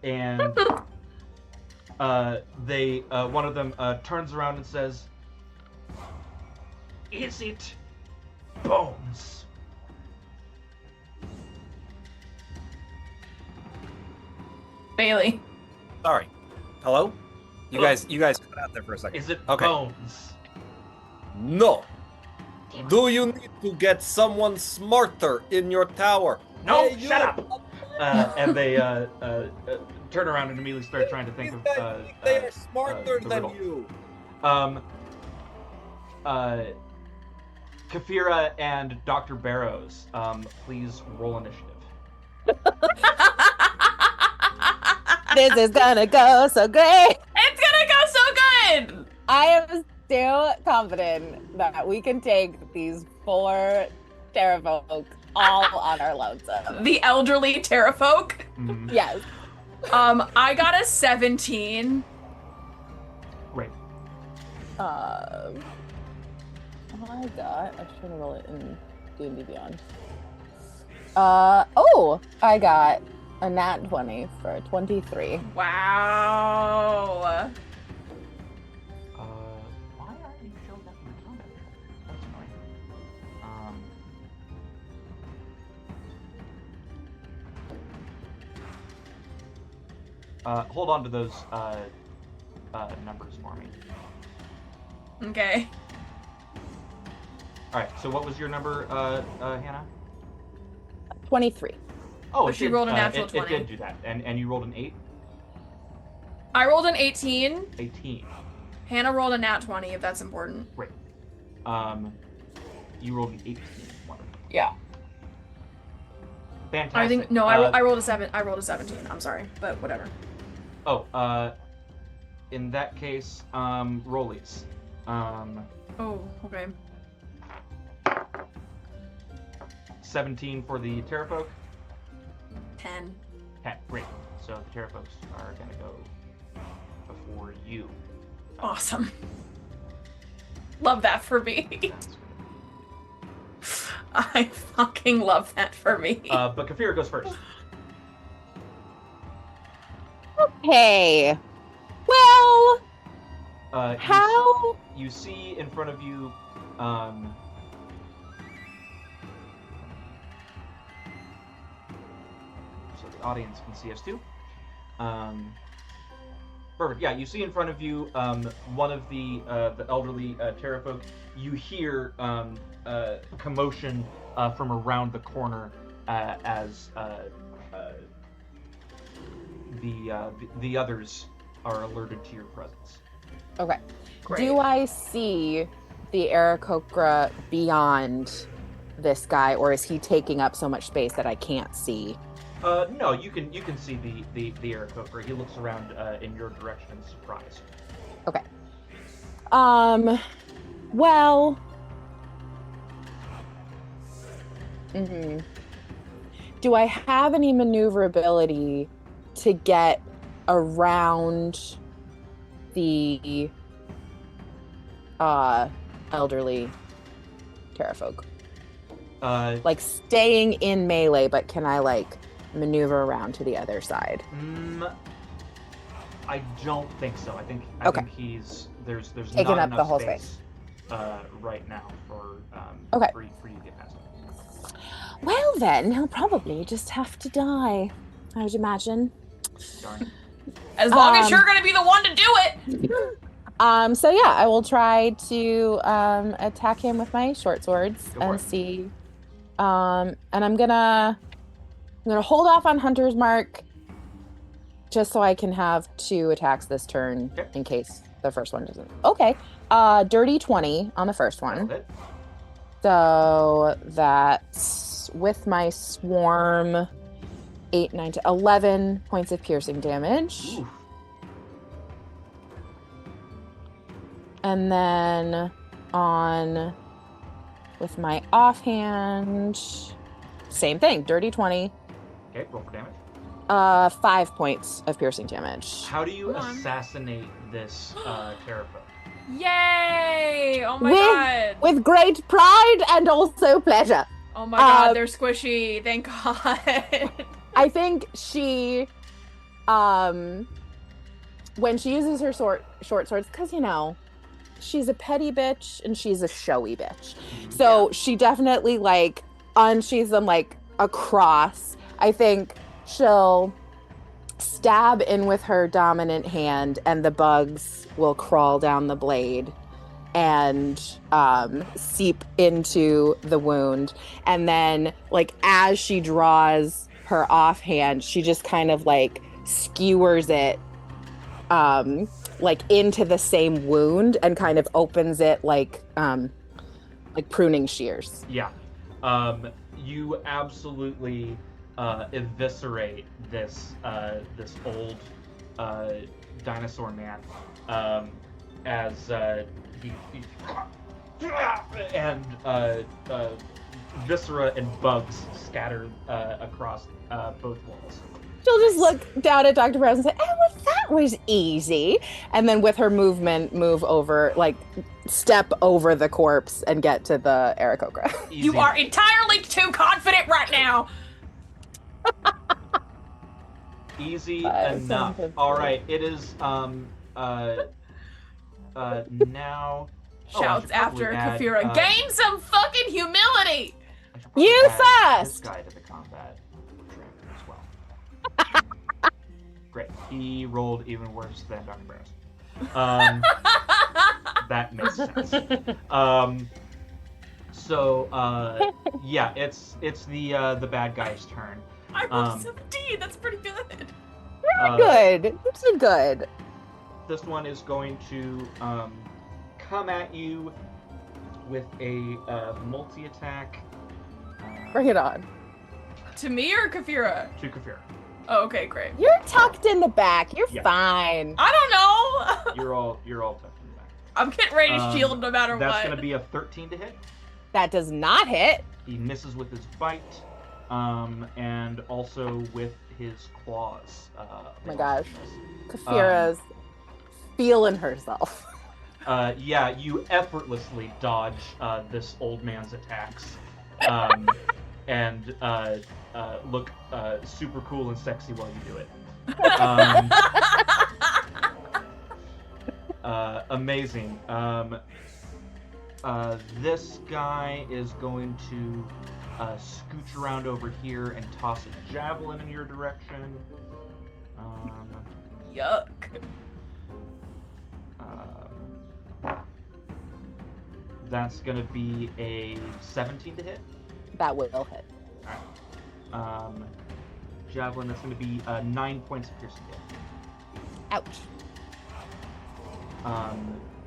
And they one of them turns around and says, "Is it Bones?" Bailey. Sorry. Hello? You guys cut out there for a second. Is it Bones? No. Do you need to get someone smarter in your tower? No, hey, shut up! And they turn around and immediately start trying to think of. They are smarter than riddle. you. Kafira and Dr. Barrows, please roll initiative. This is gonna go so great. It's gonna go so good. I am still confident that we can take these 4 Pterafolk all on our lonesome. The elderly Pterafolk? Yes. I got a 17. Great. I should roll it in D&D Beyond. I got a nat 20 for 23. Wow. Why aren't you showing up in the combat? That's annoying. Hold on to those numbers for me. Okay. All right. So what was your number, Hannah? 23. Oh, she rolled a natural 20. It did do that, and you rolled an 8. I rolled an 18. 18. Hannah rolled a nat 20, if that's important. Great. You rolled an 18. Wonderful. Yeah. Fantastic. I think no, I rolled a 7. I rolled a 17. I'm sorry, but whatever. Oh, in that case, rollies. Oh, okay. 17 for the Pterafolk. 10. 10. Great. So the Pterafolks are gonna go before you. Awesome. Love that for me. I fucking love that for me. But Kafira goes first. Okay. Well, how? You see in front of you, so the audience can see us too. Perfect. Yeah, you see in front of you one of the elderly Pterafolk. You hear commotion from around the corner as the others are alerted to your presence. Okay. Great. Do I see the Aarakocra beyond this guy, or is he taking up so much space that I can't see? No, you can see the Aarakocra. He looks around in your direction in surprise. Okay. Well. Do I have any maneuverability to get around the elderly Pterafolk? Like staying in melee, but can I like maneuver around to the other side? I don't think so. I think he's there's taking not up enough the whole space right now for for you to get past him. Well then, he'll probably just have to die, I would imagine. Darn. As long as you're gonna be the one to do it. So yeah, I will try to attack him with my short swords and see. And I'm gonna hold off on Hunter's Mark just so I can have 2 attacks this turn in case the first one doesn't. Okay. Dirty 20 on the first one. So that's with my swarm 8, 9, 10, 11 points of piercing damage. Oof. And then with my offhand, same thing, dirty 20. Okay, roll for damage. 5 points of piercing damage. How do you assassinate this Pterafolk? Yay! Oh my god. With great pride and also pleasure. Oh my god, they're squishy. Thank god. I think she, when she uses her short swords, because, she's a petty bitch and she's a showy bitch. So she definitely, unsheathes them, across. I think she'll stab in with her dominant hand and the bugs will crawl down the blade and seep into the wound. And then, as she draws her offhand, she just kind of, skewers it into the same wound and kind of opens it like pruning shears. Yeah. You absolutely eviscerate this old dinosaur man as he and viscera and bugs scatter across both walls. She'll just look down at Dr. Brown and say, "Oh, well, that was easy." And then with her movement, move over, step over the corpse and get to the Aarakocra. You are entirely too confident right now. Easy enough. All right, it is now. Shouts after Kafira. Gain some fucking humility. You This first. guy to the combat tracker as well. Great. He rolled even worse than Dr. Barrows. That makes sense. Yeah, it's the bad guy's turn. I rolled 17. That's pretty good. Good. You did good. This one is going to come at you with a multi-attack. Bring it on. To me or Kafira? To Kafira. Oh, okay, great. You're tucked in the back. You're fine. I don't know. You're all tucked in the back. I'm getting ready to shield no matter that's what. That's going to be a 13 to hit. That does not hit. He misses with his bite, and also with his claws. Oh my gosh. Kafira's feeling herself. Yeah, you effortlessly dodge this old man's attacks, and look super cool and sexy while you do it. Amazing. This guy is going to scooch around over here and toss a javelin in your direction. Yuck. That's going to be a 17 to hit. That will hit. All right. Javelin, that's going to be 9 points of piercing damage. Ouch.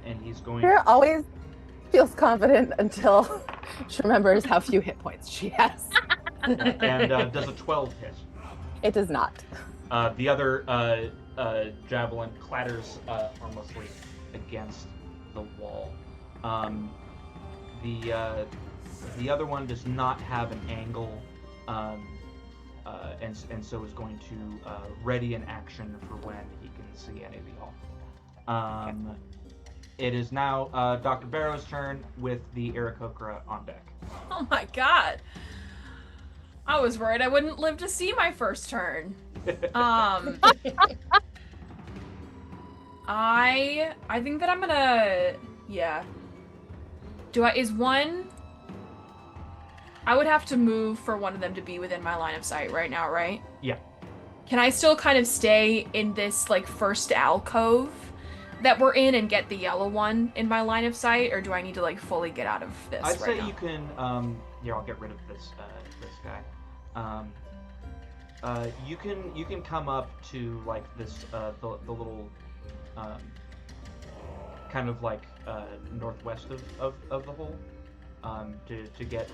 And he's going. Kafira always feels confident until she remembers how few hit points she has. And does a 12 hit? It does not. The other javelin clatters harmlessly against the wall. The other one does not have an angle, and so is going to ready an action for when he can see any of y'all. It is now Dr. Barrow's turn with the Aarakocra on deck. Oh my god. I was worried I wouldn't live to see my first turn. I think that I'm gonna, yeah. Is one? I would have to move for one of them to be within my line of sight right now, right? Yeah. Can I still kind of stay in this like first alcove that we're in and get the yellow one in my line of sight, or do I need to like fully get out of this? I'd say now? you can. Here, I'll get rid of this guy. You can come up to like this the little kind of like northwest of the hole to get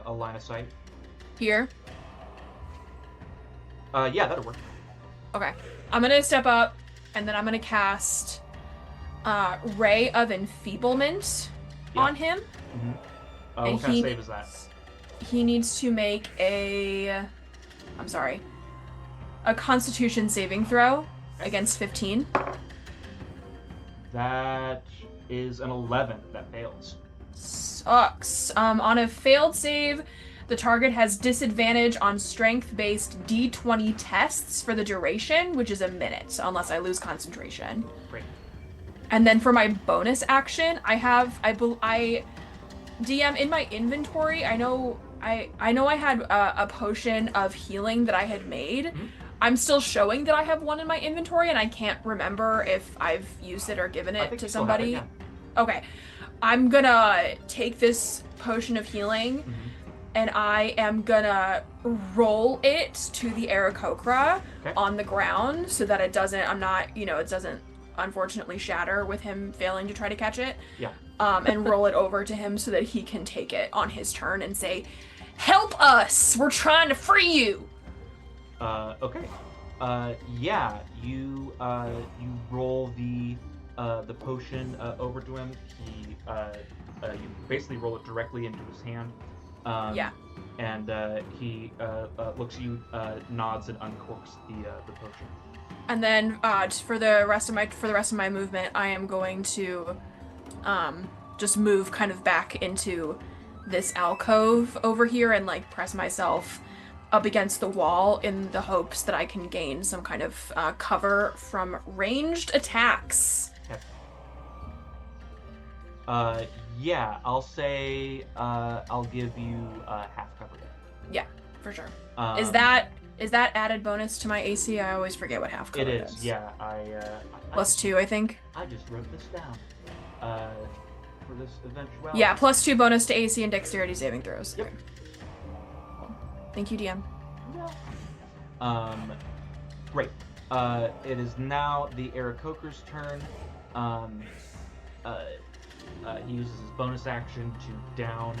a line of sight. Here. Yeah, that'll work. Okay, I'm gonna step up, and then I'm gonna cast Ray of Enfeeblement on him. Mm-hmm. And what kind of save is that? He needs to make a Constitution saving throw against 15. That is an 11. That fails. Sucks. On a failed save, the target has disadvantage on strength-based D20 tests for the duration, which is a minute, unless I lose concentration. Great. And then for my bonus action, I DM in my inventory. I know I had a potion of healing that I had made. Mm-hmm. I'm still showing that I have one in my inventory, and I can't remember if I've used it or given it to somebody. It, yeah. Okay, I'm gonna take this potion of healing, and I am gonna roll it to the Aarakocra on the ground so that it doesn't. It doesn't unfortunately shatter with him failing to try to catch it. Yeah. And roll it over to him so that he can take it on his turn and say, "Help us! We're trying to free you." Okay. Yeah. You roll the potion over to him. You basically roll it directly into his hand. Yeah. And he looks at you, nods, and uncorks the potion. And then for the rest of my movement, I am going to just move kind of back into this alcove over here and like press myself up against the wall in the hopes that I can gain some kind of cover from ranged attacks. Okay. Yeah, I'll say I'll give you half cover there. Yeah, for sure. Is that added bonus to my AC? I always forget what half cover is. It is, yeah. +2, I think. I just wrote this down for this eventuality. Yeah, +2 bonus to AC and dexterity saving throws. Yep. Thank you, DM. Great. It is now the Aarakocra's turn. He uses his bonus action to down